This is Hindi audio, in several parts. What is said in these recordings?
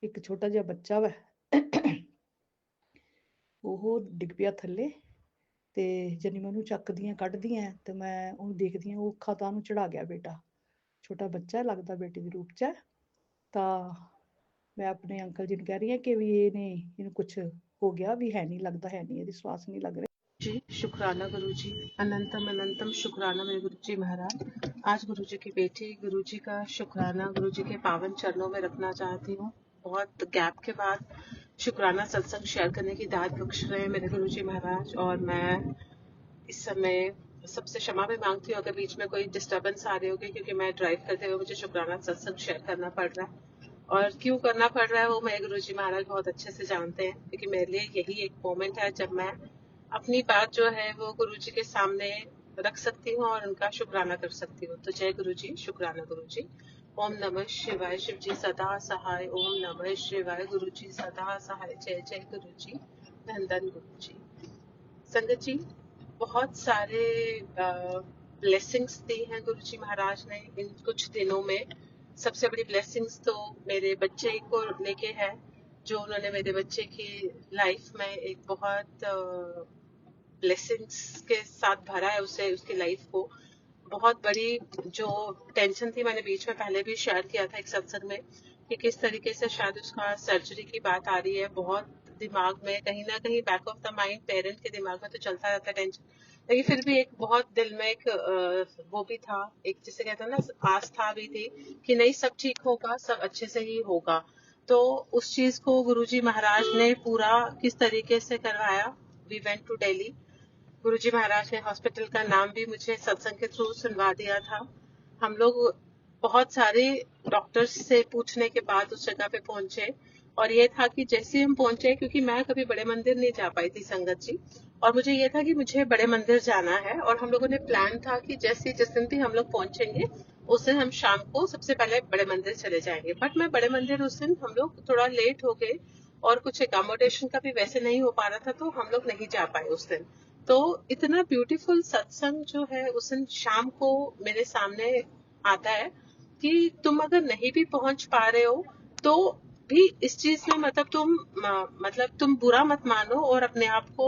ਇੱਕ ਛੋਟਾ ਜਿਹਾ ਬੱਚਾ ਵਾ ਉਹ ਡਿੱਗ ਪਿਆ ਥੱਲੇ। ਤੇ ਜਨੀ ਮੈਂ ਉਹਨੂੰ ਚੱਕਦੀ ਆਂ ਕੱਢਦੀ ਆਂ ਤੇ ਮੈਂ ਉਹਨੂੰ ਦੇਖਦੀ ਆਂ, ਉਹ ਅੱਖਾਂ ਤਾਂ ਉਹਨੂੰ ਚੜਾ ਗਿਆ ਬੇਟਾ। ਛੋਟਾ ਬੱਚਾ ਲੱਗਦਾ ਬੇਟੀ ਦੇ ਰੂਪ ਚ ਹੈ। ਤਾਂ ਮੈਂ ਆਪਣੇ ਅੰਕਲ ਜੀ ਨੂੰ ਕਹਿ ਰਹੀ ਹਾਂ ਕਿ ਵੀ ਇਹਨੂੰ ਕੁਝ ਹੋ ਗਿਆ ਵੀ, ਹੈ ਨਹੀਂ ਲੱਗਦਾ, ਹੈ नहीं, ਇਹਦੀ ਸਵਾਸ नहीं लग रही जी। शुक्राना गुरु जी, अनंतम अनंतम शुक्राना मेरे गुरु जी महाराज। आज गुरु जी की बेटी गुरु जी का शुक्राना गुरु जी के पावन चरणों में रखना चाहती हूँ। बहुत गैप के बाद शुक्राना सत्संग शेयर करने की दाद बख्श रहे हैं मेरे गुरु जी महाराज। और मैं इस समय सबसे क्षमा भी मांगती हूँ अगर बीच में कोई डिस्टर्बेंस आ रही होगी, क्योंकि मैं ड्राइव करते हुए मुझे शुक्राना सत्संग शेयर करना पड़ रहा है। और क्यों करना पड़ रहा है वो मेरे गुरु जी महाराज बहुत अच्छे से जानते हैं, क्योंकि मेरे लिए यही एक मोमेंट है जब मैं अपनी बात जो है वो गुरु जी के सामने रख सकती हूँ और उनका शुक्राना कर सकती हूँ। तो जय गुरु जी, शुक्राना गुरु जी। ओम नमः शिवाय, शिव जी सदा सहाय। ओम नमः शिवाय, गुरु जी सदा सहाय। जय जय गुरु जी, धन धन गुरु जी। संगत जी, बहुत सारे ब्लेसिंग्स दी हैं गुरु जी महाराज ने इन कुछ दिनों में। सबसे बड़ी ब्लेसिंग्स तो मेरे बच्चे को लेके है, जो उन्होंने मेरे बच्चे की लाइफ में एक बहुत ब्लेसिंग्स के साथ भरा है उसे, उसकी लाइफ को। बहुत बड़ी जो टेंशन थी, मैंने बीच में पहले भी शेयर किया था एक सत्संग में कि किस तरीके से शायद उसका सर्जरी की बात आ रही है। बहुत दिमाग में कहीं ना कहीं back of the mind parent के दिमाग में तो चलता रहता है टेंशन, लेकिन फिर भी एक बहुत दिल में एक वो भी था, एक जिसे कहते हैं ना आस्था भी थी कि नहीं सब ठीक होगा, सब अच्छे से ही होगा। तो उस चीज को गुरुजी महाराज ने पूरा किस तरीके से करवाया। We went to Delhi. Guruji Maharaj ने हॉस्पिटल का नाम भी मुझे सत्संग के थ्रू सुनवा दिया था। हम लोग बहुत सारे डॉक्टर्स से पूछने के बाद उस जगह पे पहुंचे, और ये था कि जैसे हम पहुंचे, क्योंकि मैं कभी बड़े मंदिर नहीं जा पाई थी संगत जी, और मुझे ये था कि मुझे बड़े मंदिर जाना है। और हम लोगों ने प्लान था कि जैसे जिस दिन भी हम लोग पहुंचेंगे उस दिन हम शाम को सबसे पहले बड़े मंदिर चले जाएंगे। बट मैं बड़े मंदिर उस दिन हम लोग थोड़ा लेट हो गए, और कुछ एकोमोडेशन का भी वैसे नहीं हो पा रहा था, तो हम लोग नहीं जा पाए उस दिन। तो इतना ब्यूटीफुल सत्संग जो है उस दिन शाम को मेरे सामने आता है कि तुम अगर नहीं भी पहुंच पा रहे हो तो भी इस चीज में मतलब तुम बुरा मत मानो, और अपने आप को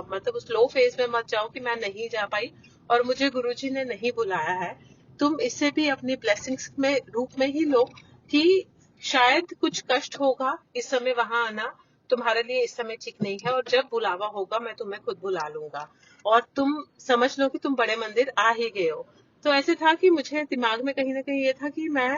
मतलब उस लो फेज में मत जाओ कि मैं नहीं जा पाई और मुझे गुरुजी ने नहीं बुलाया है। तुम इसे भी अपनी ब्लेसिंग्स में रूप में ही लो कि शायद कुछ कष्ट होगा इस समय वहां आना, तुम्हारे लिए इस समय ठीक नहीं है, और जब बुलावा होगा मैं तुम्हें खुद बुला लूंगा, और तुम समझ लो कि तुम बड़े मंदिर आ ही गए हो। तो ऐसे था कि मुझे दिमाग में कहीं ना कहीं ये था कि मैं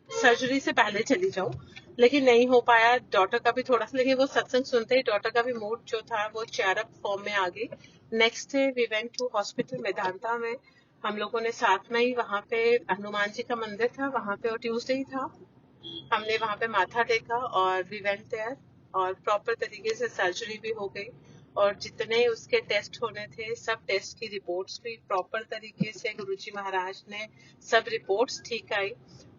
सर्जरी से पहले चली जाऊं, लेकिन नहीं हो पाया। डॉटर का भी थोड़ा सा, लेकिन वो सत्संग सुनते ही डॉटर का भी मूड जो था वो चेयर अप फॉर्म में आ गई। Next day we went to hospital Medanta में। हम लोगों ने साथ में ही वहां पे हनुमान जी का मंदिर था वहां पे, और ट्यूसडे ही था, हमने वहां पे माथा टेका और वी वेंट देयर, और प्रॉपर तरीके से सर्जरी भी हो गई। और जितने उसके टेस्ट होने थे सब टेस्ट की रिपोर्ट्स भी प्रॉपर तरीके से गुरुजी महाराज ने सब रिपोर्ट्स ठीक आई,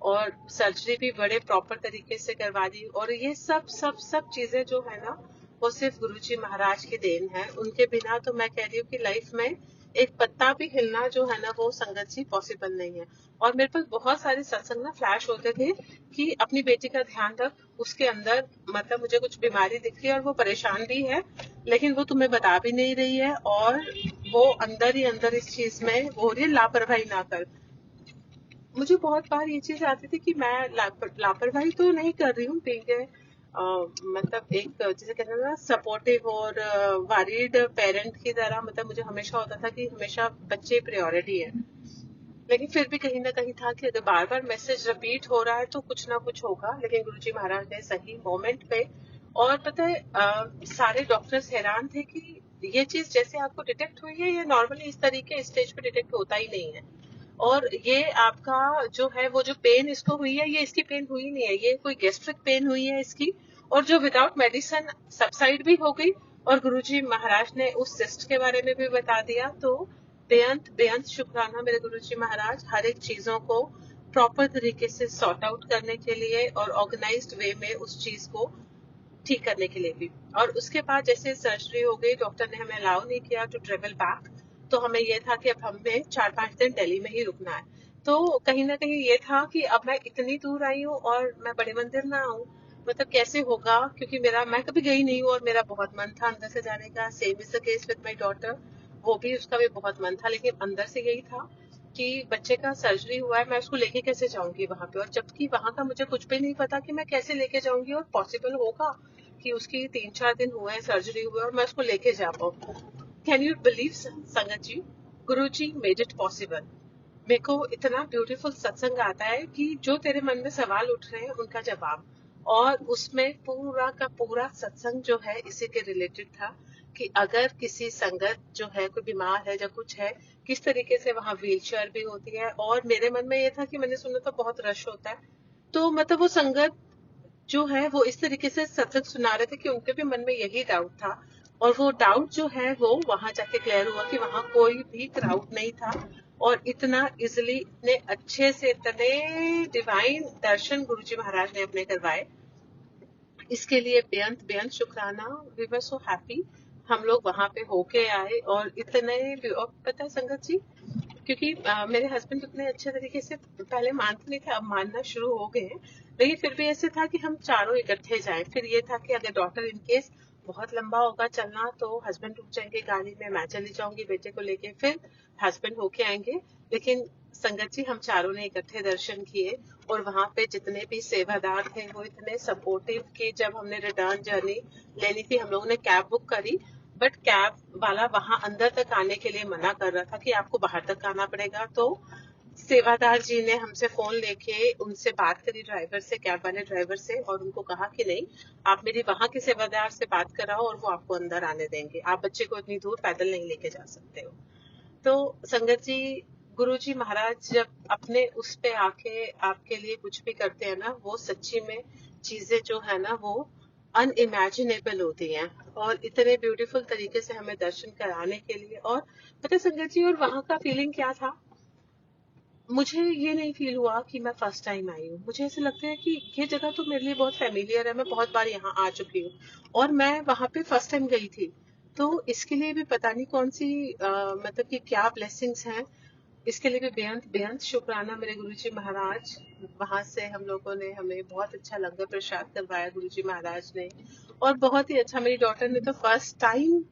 और सर्जरी भी बड़े प्रॉपर तरीके से करवा दी। और ये सब सब सब चीजें जो है ना वो सिर्फ गुरुजी महाराज की देन है। उनके बिना तो मैं कह रही हूँ कि लाइफ में एक पत्ता भी हिलना जो है ना वो संगत जी पॉसिबल नहीं है। और मेरे पास बहुत सारे सत्संग ना फ्लैश होते थे कि अपनी बेटी का ध्यान रख, उसके अंदर मतलब मुझे कुछ बीमारी दिख रही है और वो परेशान भी है, लेकिन वो तुम्हें बता भी नहीं रही है, और वो अंदर ही अंदर इस चीज में वो हो रही है, लापरवाही ना कर। मुझे बहुत बार ये चीज आती थी कि मैं लापरवाही तो नहीं कर रही हूँ, बीइंग मतलब एक जैसे कहते हैं ना सपोर्टिव और वारिड पेरेंट की तरह, मतलब मुझे हमेशा होता था कि हमेशा बच्चे प्रायोरिटी है। लेकिन फिर भी कहीं ना कहीं था कि अगर बार बार मैसेज रिपीट हो रहा है तो कुछ ना कुछ होगा। लेकिन गुरुजी महाराज ने सही मोमेंट पे, और पता है सारे डॉक्टर्स हैरान थे कि ये चीज जैसे आपको डिटेक्ट हुई है, ये नॉर्मली इस तरीके स्टेज पे डिटेक्ट होता ही नहीं है। और ये आपका जो है वो जो पेन इसको हुई है, ये इसकी पेन हुई नहीं है, ये कोई गैस्ट्रिक पेन हुई है इसकी, और जो विदाउट मेडिसिन सबसाइड भी हो गई। और गुरुजी महाराज ने उस सिस्ट के बारे में भी बता दिया। तो बेअंत बेअंत शुक्राना मेरे गुरुजी महाराज, हर एक चीजों को प्रॉपर तरीके से सॉर्ट आउट करने के लिए और ऑर्गेनाइज्ड वे में उस चीज को ठीक करने के लिए भी। और उसके बाद जैसे सर्जरी हो गई, डॉक्टर ने हमें अलाउ नहीं किया टू ट्रेवल बैक। तो हमें ये था कि अब हमें 4-5 दिन दिल्ली में ही रुकना है। तो कहीं ना कहीं ये था कि अब मैं इतनी दूर आई हूँ और मैं बड़े मंदिर ना आऊँ, मतलब कैसे होगा, क्योंकि मैं कभी गई नहीं हूँ और मेरा बहुत मन था अंदर से जाने का। Same is the case with my daughter, वो भी, उसका भी बहुत मन था, लेकिन अंदर से यही था कि बच्चे का सर्जरी हुआ है, मैं उसको लेके कैसे जाऊंगी वहां पे, और जबकि वहां का मुझे कुछ भी नहीं पता कि मैं कैसे लेके जाऊंगी और पॉसिबल होगा कि उसकी 3-4 दिन हुए हैं सर्जरी हुए और मैं उसको लेके जा पाऊँ। कैन यू बिलीव संगत जी, गुरु जी मेड इट पॉसिबल। मेरे को इतना ब्यूटीफुल सत्संग आता है कि जो तेरे मन में सवाल उठ रहे हैं उनका जवाब, और उसमें पूरा का पूरा सत्संग जो है इसी के रिलेटेड था कि अगर किसी संगत जो है कोई बीमार है या कुछ है, किस तरीके से वहां व्हील चेयर भी होती है। और मेरे मन में ये था कि मैंने सुना था बहुत रश होता है, तो मतलब वो संगत जो है वो इस तरीके से सत्संग सुना रहे थे कि उनके भी मन में यही डाउट था, और वो डाउट जो है वो वहां जाके क्लियर हुआ कि वहां कोई भी क्राउड नहीं था, और इतना इजिली, इतने अच्छे से, इतने डिवाइन दर्शन गुरुजी महाराज ने अपने करवाए। इसके लिए बेअंत बेअंत शुक्राना। वी वर सो हैप्पी, हम लोग वहां पे होके आए। और इतने, और पता है संगत जी, क्योंकि मेरे हस्बैंड उतने अच्छे तरीके से पहले मानते नहीं थे, अब मानना शुरू हो गए हैं, लेकिन फिर भी ऐसे था कि हम चारों इकट्ठे जाएं। फिर ये था कि अगर डॉक्टर इन केस बहुत लंबा होगा चलना तो हस्बैंड रुक जाएंगे गाड़ी में, मैं चली जाऊंगी बेटे को लेके, फिर हस्बैंड होके आएंगे। लेकिन संगत जी हम चारों ने इकट्ठे दर्शन किए, और वहां पे जितने भी सेवादार थे वो इतने सपोर्टिव कि जब हमने रिटर्न जर्नी लेनी थी, हम लोगों ने कैब बुक करी, बट कैब वाला वहां अंदर तक आने के लिए मना कर रहा था कि आपको बाहर तक आना पड़ेगा। तो सेवादार जी ने हमसे फोन लेके उनसे बात करी, ड्राइवर से, कैब वाले ड्राइवर से, और उनको कहा कि नहीं, आप मेरी वहां के सेवादार से बात कराओ और वो आपको अंदर आने देंगे, आप बच्चे को इतनी दूर पैदल नहीं लेके जा सकते हो। तो संगत जी, गुरु जी महाराज जब अपने उस पे आके आपके लिए कुछ भी करते हैं ना, वो सच्ची में चीजें जो है ना वो अनइमेजिनेबल होती हैं, और इतने ब्यूटीफुल तरीके से हमें दर्शन कराने के लिए। और पता है संगत जी, और वहां का फीलिंग क्या था, मुझे ये नहीं फील हुआ कि मैं फर्स्ट टाइम आई हूँ। मुझे ऐसे लगता है कि ये जगह तो मेरे लिए बहुत फेमिलियर है, मैं बहुत बार यहाँ आ चुकी हूँ, और मैं वहां पे फर्स्ट टाइम गई थी। तो इसके लिए भी पता नहीं कौन सी मतलब कि क्या ब्लेसिंग्स हैं, इसके लिए भी बेअंत बेअंत शुक्राना मेरे गुरुजी महाराज। वहां से हम लोगों ने, हमें बहुत अच्छा लंगर प्रसाद करवाया गुरुजी महाराज ने, और बहुत ही अच्छा, मेरी डॉटर ने तो फर्स्ट टाइम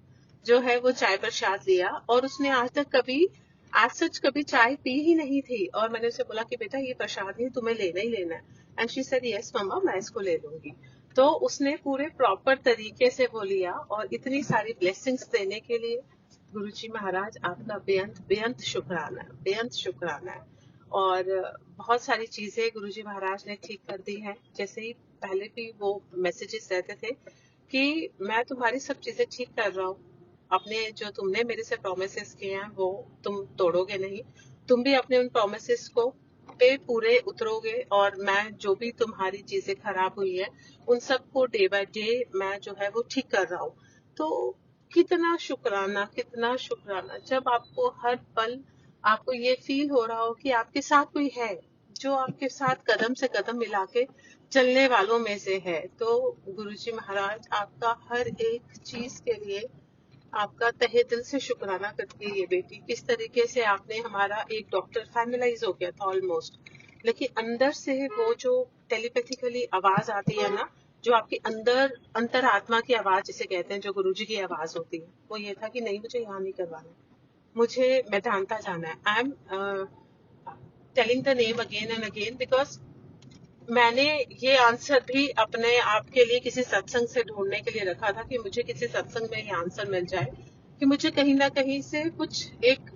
जो है वो चाय प्रसाद लिया, और उसने आज तक कभी आज सच कभी चाय पी ही नहीं थी। और मैंने उसे बोला कि बेटा ये प्रसाद है, तुम्हें लेना ही लेना है, एंड शी सेड यस मम्मा, मैं इसको ले लूंगी। तो उसने पूरे प्रॉपर तरीके से वो लिया, और इतनी सारी ब्लेसिंग्स देने के लिए गुरुजी महाराज आपका बेअंत बेअंत शुक्राना है, बेअंत शुक्राना है। और बहुत सारी चीजें गुरुजी महाराज ने ठीक कर दी है। जैसे ही पहले भी वो मैसेजेस रहते थे कि मैं तुम्हारी सब चीजें ठीक कर रहा हूँ, अपने जो तुमने मेरे से प्रोमिसेस किए हैं वो तुम तोड़ोगे नहीं, तुम भी अपने उन प्रोमिसेस को पे पूरे उतरोगे, और मैं जो भी तुम्हारी चीजें खराब हुई है उन सबको डे बाय डे मैं जो है वो ठीक कर रहा हूँ। तो कितना शुक्राना, कितना शुक्राना, जब आपको हर पल आपको ये फील हो रहा हो कि आपके साथ कोई है, जो आपके साथ कदम से कदम मिला के चलने वालों में से है। तो गुरुजी महाराज आपका हर एक चीज के लिए आपका तहे दिल से शुक्राना करती है ये बेटी। किस तरीके से आपने, हमारा एक डॉक्टर फाइनलाइज हो गया था ऑलमोस्ट, लेकिन अंदर से वो जो टेलीपैथिकली आवाज आती है ना, जो आपके अंदर अंतर आत्मा की आवाज जिसे कहते हैं, जो गुरुजी की आवाज होती है, वो ये था कि नहीं, मुझे यहाँ नहीं करवाना, मुझे मेदांता जाना है। I am telling the name again and again because मैंने ये आंसर भी अपने आप के लिए किसी सत्संग से ढूंढने के लिए रखा था कि मुझे किसी सत्संग में ये आंसर मिल जाए, कि मुझे कहीं ना कहीं से कुछ एक,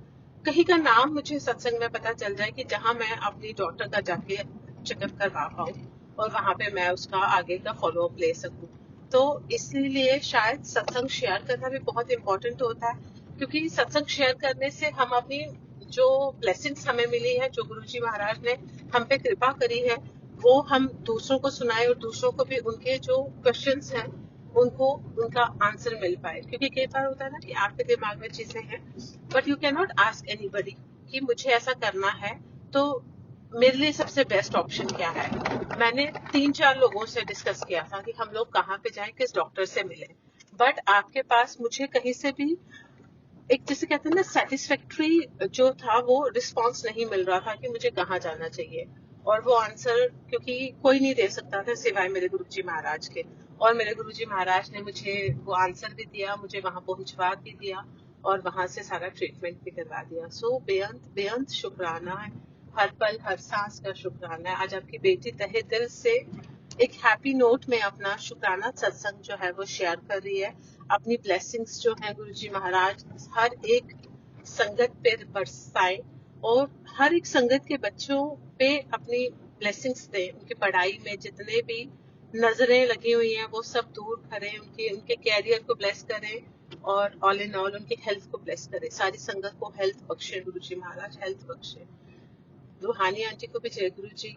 कहीं का नाम मुझे सत्संग में पता चल जाए कि जहां मैं अपनी डॉटर का जाके चेकअप करवा पाऊँ, और वहां पे मैं उसका आगे का फॉलो अप ले सकूं। तो इसलिए शायद सत्संग शेयर करना भी बहुत इम्पोर्टेंट होता है, क्योंकि सत्संग शेयर करने से हम अपनी जो ब्लेसिंग्स हमें मिली है, जो गुरुजी महाराज ने हम पे कृपा करी है, वो हम दूसरों को सुनाए, और दूसरों को भी उनके जो क्वेश्चंस हैं उनको उनका आंसर मिल पाए। क्योंकि कई बार होता है ना कि आपके दिमाग में चीजें हैं, but you can not ask anybody कि मुझे ऐसा करना है, तो मेरे लिए सबसे बेस्ट ऑप्शन क्या है। मैंने 3-4 लोगों से डिस्कस किया था कि हम लोग कहाँ पे जाएं, किस डॉक्टर से मिले, बट आपके पास मुझे कहीं से भी एक, जिसे कहते हैं ना, सेटिस्फैक्ट्री जो था वो रिस्पॉन्स नहीं मिल रहा था कि मुझे कहाँ जाना चाहिए। और वो आंसर क्योंकि कोई नहीं दे सकता था सिवाय मेरे गुरुजी महाराज के। और मेरे गुरुजी महाराज ने मुझे वो आंसर भी दिया, मुझे वहां पहुंचवा भी दिया और वहां से सारा ट्रीटमेंट भी करवा दिया। सो बेअंत बेअंत शुक्राना है, हर पल हर सांस का शुक्राना है। आज आपकी बेटी तहे दिल से एक हैप्पी नोट में अपना शुक्राना सत्संग जो है वो शेयर कर रही है। अपनी ब्लेसिंग्स जो है गुरुजी महाराज हर एक संगत पे बरसाए और हर एक संगत के बच्चों पे अपनी ब्लेसिंग्स दें। उनकी पढ़ाई में जितने भी नजरें लगी हुई हैं वो सब दूर करें, उनके उनके कैरियर को ब्लेस करें और ऑल इन ऑल उनकी हेल्थ को ब्लेस करें। सारी संगत को हेल्थ बख्शे गुरुजी महाराज, हेल्थ बख्शे। रूहानी आंटी को भी जय गुरु जी।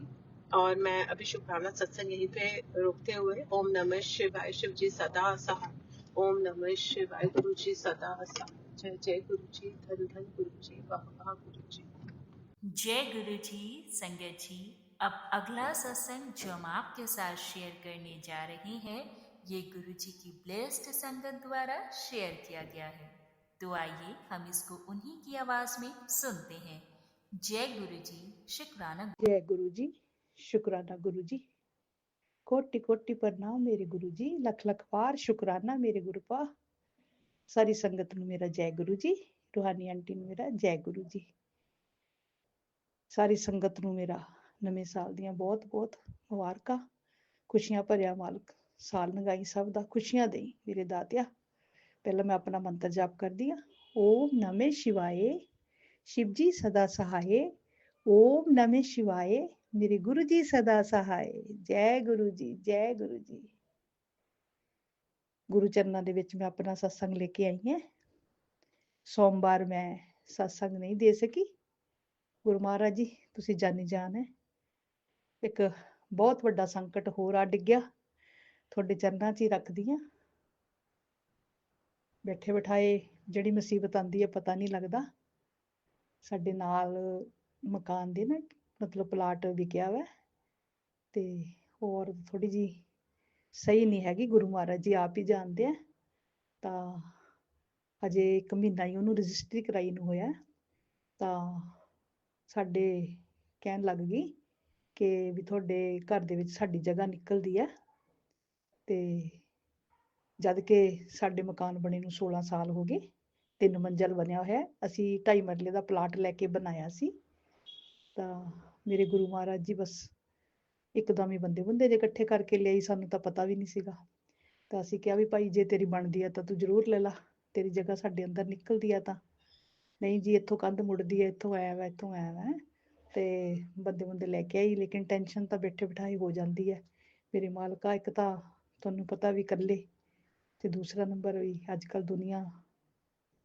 और मैं अभी शुक्राना सत्संग यहीं पे रोकते हुए ओम नमः शिवाय, शिव जी सदा सहाय। ओम नमः शिवाय, गुरु जी सदा सहाय। जय जय गुरु जी, धन धन गुरु जी, वाह वाह गुरु जी। जय गुरु जी। संगत जी, अब अगला सत्संग जो हम आपके साथ शेयर करने जा रहे हैं, ये गुरु जी की ब्लेस्ड संगत द्वारा शेयर किया गया है। तो आइए हम इसको उन्हीं की आवाज में सुनते हैं। जय गुरु जी, शुक्राना। जय गुरु जी, शुक्राना गुरु जी। कोटि कोटि प्रणाम मेरे गुरु जी, लख लख बार शुक्राना मेरे गुरु पा। सारी संगत ਨੂੰ ਮੇਰਾ ਜੈ ਗੁਰੂ ਜੀ, रूहानी आंटी ਨੂੰ ਮੇਰਾ ਜੈ ਗੁਰੂ ਜੀ। ਸਾਰੀ ਸੰਗਤ ਨੂੰ ਮੇਰਾ ਨਵੇਂ ਸਾਲ ਦੀਆਂ ਬਹੁਤ ਬਹੁਤ ਮੁਬਾਰਕਾਂ। ਖੁਸ਼ੀਆਂ ਭਰਿਆ ਮਾਲਕ ਸਾਲ ਲੰਘਾਈ, ਸਭ ਦਾ ਖੁਸ਼ੀਆਂ ਦੇਈ ਮੇਰੇ ਦਾਤਿਆ। ਪਹਿਲਾਂ ਮੈਂ ਆਪਣਾ ਮੰਤਰ ਜਾਪ ਕਰਦੀ ਆ। ਓਮ ਨਮः शिवाय, शिव जी सदा सहाय। ओम नमः शिवाय, मेरे गुरु जी सदा सहाय। जय गुरु जी, जय गुरु जी। ਗੁਰੂ ਚਰਨਾਂ ਦੇ ਵਿੱਚ ਮੈਂ ਆਪਣਾ ਸਤਸੰਗ ਲੈ ਕੇ ਆਈ ਹਾਂ। ਸੋਮਵਾਰ ਮੈਂ ਸਤਸੰਗ ਨਹੀਂ ਦੇ ਸਕੀ। ਗੁਰੂ ਮਹਾਰਾਜ ਜੀ ਤੁਸੀਂ ਜਾਨੀ ਜਾਨ ਹੈ। ਇੱਕ ਬਹੁਤ ਵੱਡਾ ਸੰਕਟ ਹੋਰ ਆ ਡਿੱਗਿਆ, ਤੁਹਾਡੇ ਚਰਨਾਂ 'ਚ ਹੀ ਰੱਖਦੀ ਹਾਂ। ਬੈਠੇ ਬਿਠਾਏ ਜਿਹੜੀ ਮੁਸੀਬਤ ਆਉਂਦੀ ਹੈ ਪਤਾ ਨਹੀਂ ਲੱਗਦਾ। ਸਾਡੇ ਨਾਲ ਮਕਾਨ ਦੇ ਨਾ ਮਤਲਬ ਪਲਾਟ ਵਿਕਿਆ ਵਾ ਤੇ ਹੋਰ ਥੋੜੀ ਜੀ ਸਹੀ ਨਹੀਂ ਹੈਗੀ। ਗੁਰੂ ਮਹਾਰਾਜ ਜੀ ਆਪ ਹੀ ਜਾਣਦੇ ਆ। ਤਾਂ ਹਜੇ 1 ਮਹੀਨਾ ਹੀ ਉਹਨੂੰ ਰਜਿਸਟਰੀ ਕਰਾਈ ਨੂੰ ਹੋਇਆ। ਤਾਂ ਸਾਡੇ ਕਹਿਣ ਲੱਗ ਗਈ ਕਿ ਵੀ ਤੁਹਾਡੇ ਘਰ ਦੇ ਵਿੱਚ ਸਾਡੀ ਜਗ੍ਹਾ ਨਿਕਲਦੀ ਹੈ। ਤੇ ਜਦ ਕਿ ਸਾਡੇ ਮਕਾਨ ਬਣੇ ਨੂੰ 16 ਸਾਲ ਹੋ ਗਏ। 3 ਮੰਜ਼ਲ ਬਣਿਆ ਹੋਇਆ। ਅਸੀਂ 2.5 ਮਰਲੇ ਦਾ ਪਲਾਟ ਲੈ ਕੇ ਬਣਾਇਆ ਸੀ। ਤਾਂ ਮੇਰੇ ਗੁਰੂ ਮਹਾਰਾਜ ਜੀ ਬਸ ਇੱਕਦਮ ਹੀ ਬੰਦੇ ਜੇ ਇਕੱਠੇ ਕਰਕੇ ਲਿਆਈ, ਸਾਨੂੰ ਤਾਂ ਪਤਾ ਵੀ ਨਹੀਂ ਸੀਗਾ। ਤਾਂ ਅਸੀਂ ਕਿਹਾ ਵੀ ਭਾਈ ਜੇ ਤੇਰੀ ਬਣਦੀ ਆ ਤਾਂ ਤੂੰ ਜ਼ਰੂਰ ਲੈ ਲਾ, ਤੇਰੀ ਜਗ੍ਹਾ ਸਾਡੇ ਅੰਦਰ ਨਿਕਲਦੀ ਆ। ਤਾਂ ਨਹੀਂ ਜੀ ਇੱਥੋਂ ਕੰਧ ਮੁੜਦੀ ਹੈ, ਇੱਥੋਂ ਆਇਆ ਵਾ, ਇੱਥੋਂ ਆਇਆ ਵਾ। ਤੇ ਬੰਦੇ ਲੈ ਕੇ ਆਈ, ਲੇਕਿਨ ਟੈਨਸ਼ਨ ਤਾਂ ਬੈਠੇ ਬਿਠਾਏ ਹੋ ਜਾਂਦੀ ਹੈ। ਮੇਰੇ ਮਾਲਕਾ, ਇੱਕ ਤਾਂ ਤੁਹਾਨੂੰ ਪਤਾ ਵੀ ਇਕੱਲੇ, ਤੇ ਦੂਸਰਾ ਨੰਬਰ ਵੀ ਅੱਜ ਕੱਲ੍ਹ ਦੁਨੀਆ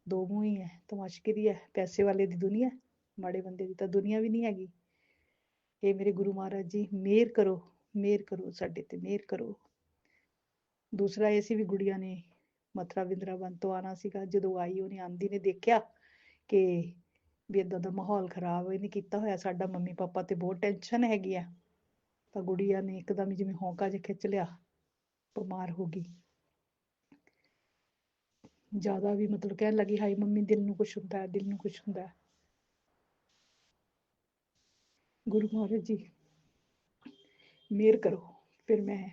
ਦੋ ਮੂੰਹ ਹੀ ਹੈ, ਤਮਾਸ਼ਗੀਰੀ ਹੈ। ਪੈਸੇ ਵਾਲੇ ਦੀ ਦੁਨੀਆ, ਮਾੜੇ ਬੰਦੇ ਦੀ ਤਾਂ ਦੁਨੀਆ ਵੀ ਨਹੀਂ ਹੈਗੀ। ਇਹ ਮੇਰੇ ਗੁਰੂ ਮਹਾਰਾਜ ਜੀ ਮਿਹਰ ਕਰੋ ਸਾਡੇ ਤੇ, ਮਿਹਰ ਕਰੋ। ਦੂਸਰਾ ਇਹ ਸੀ ਵੀ ਗੁੜੀਆ ਨੇ ਮਥੁਰਾ ਵਰਿੰਦਾਵਨ ਤੋਂ ਆਉਣਾ ਸੀਗਾ। ਜਦੋਂ ਆਈ ਉਹਨੇ ਆਂਦੀ ਨੇ ਦੇਖਿਆ ਕਿ ਵੀ ਏਦਾਂ ਦਾ ਮਾਹੌਲ ਖਰਾਬ ਇਹਨੇ ਕੀਤਾ ਹੋਇਆ ਸਾਡਾ, ਮੰਮੀ ਪਾਪਾ ਤੇ ਬਹੁਤ ਟੈਨਸ਼ਨ ਹੈਗੀ ਆ। ਤਾਂ ਗੁੜੀਆ ਨੇ ਇੱਕਦਮ ਜਿਵੇਂ ਹੌਂਕਾ ਜਿਹਾ ਖਿੱਚ ਲਿਆ, ਬਿਮਾਰ ਹੋ ਗਈ। ਜ਼ਿਆਦਾ ਵੀ ਮਤਲਬ ਕਹਿਣ ਲੱਗੀ ਹਾਈ ਮੰਮੀ ਦਿਲ ਨੂੰ ਕੁਛ ਹੁੰਦਾ, ਦਿਲ ਨੂੰ ਕੁਛ ਹੁੰਦਾ। ਗੁਰੂ ਮਹਾਰਾਜ ਜੀ ਮਿਹਰ ਕਰੋ। ਫਿਰ ਮੈਂ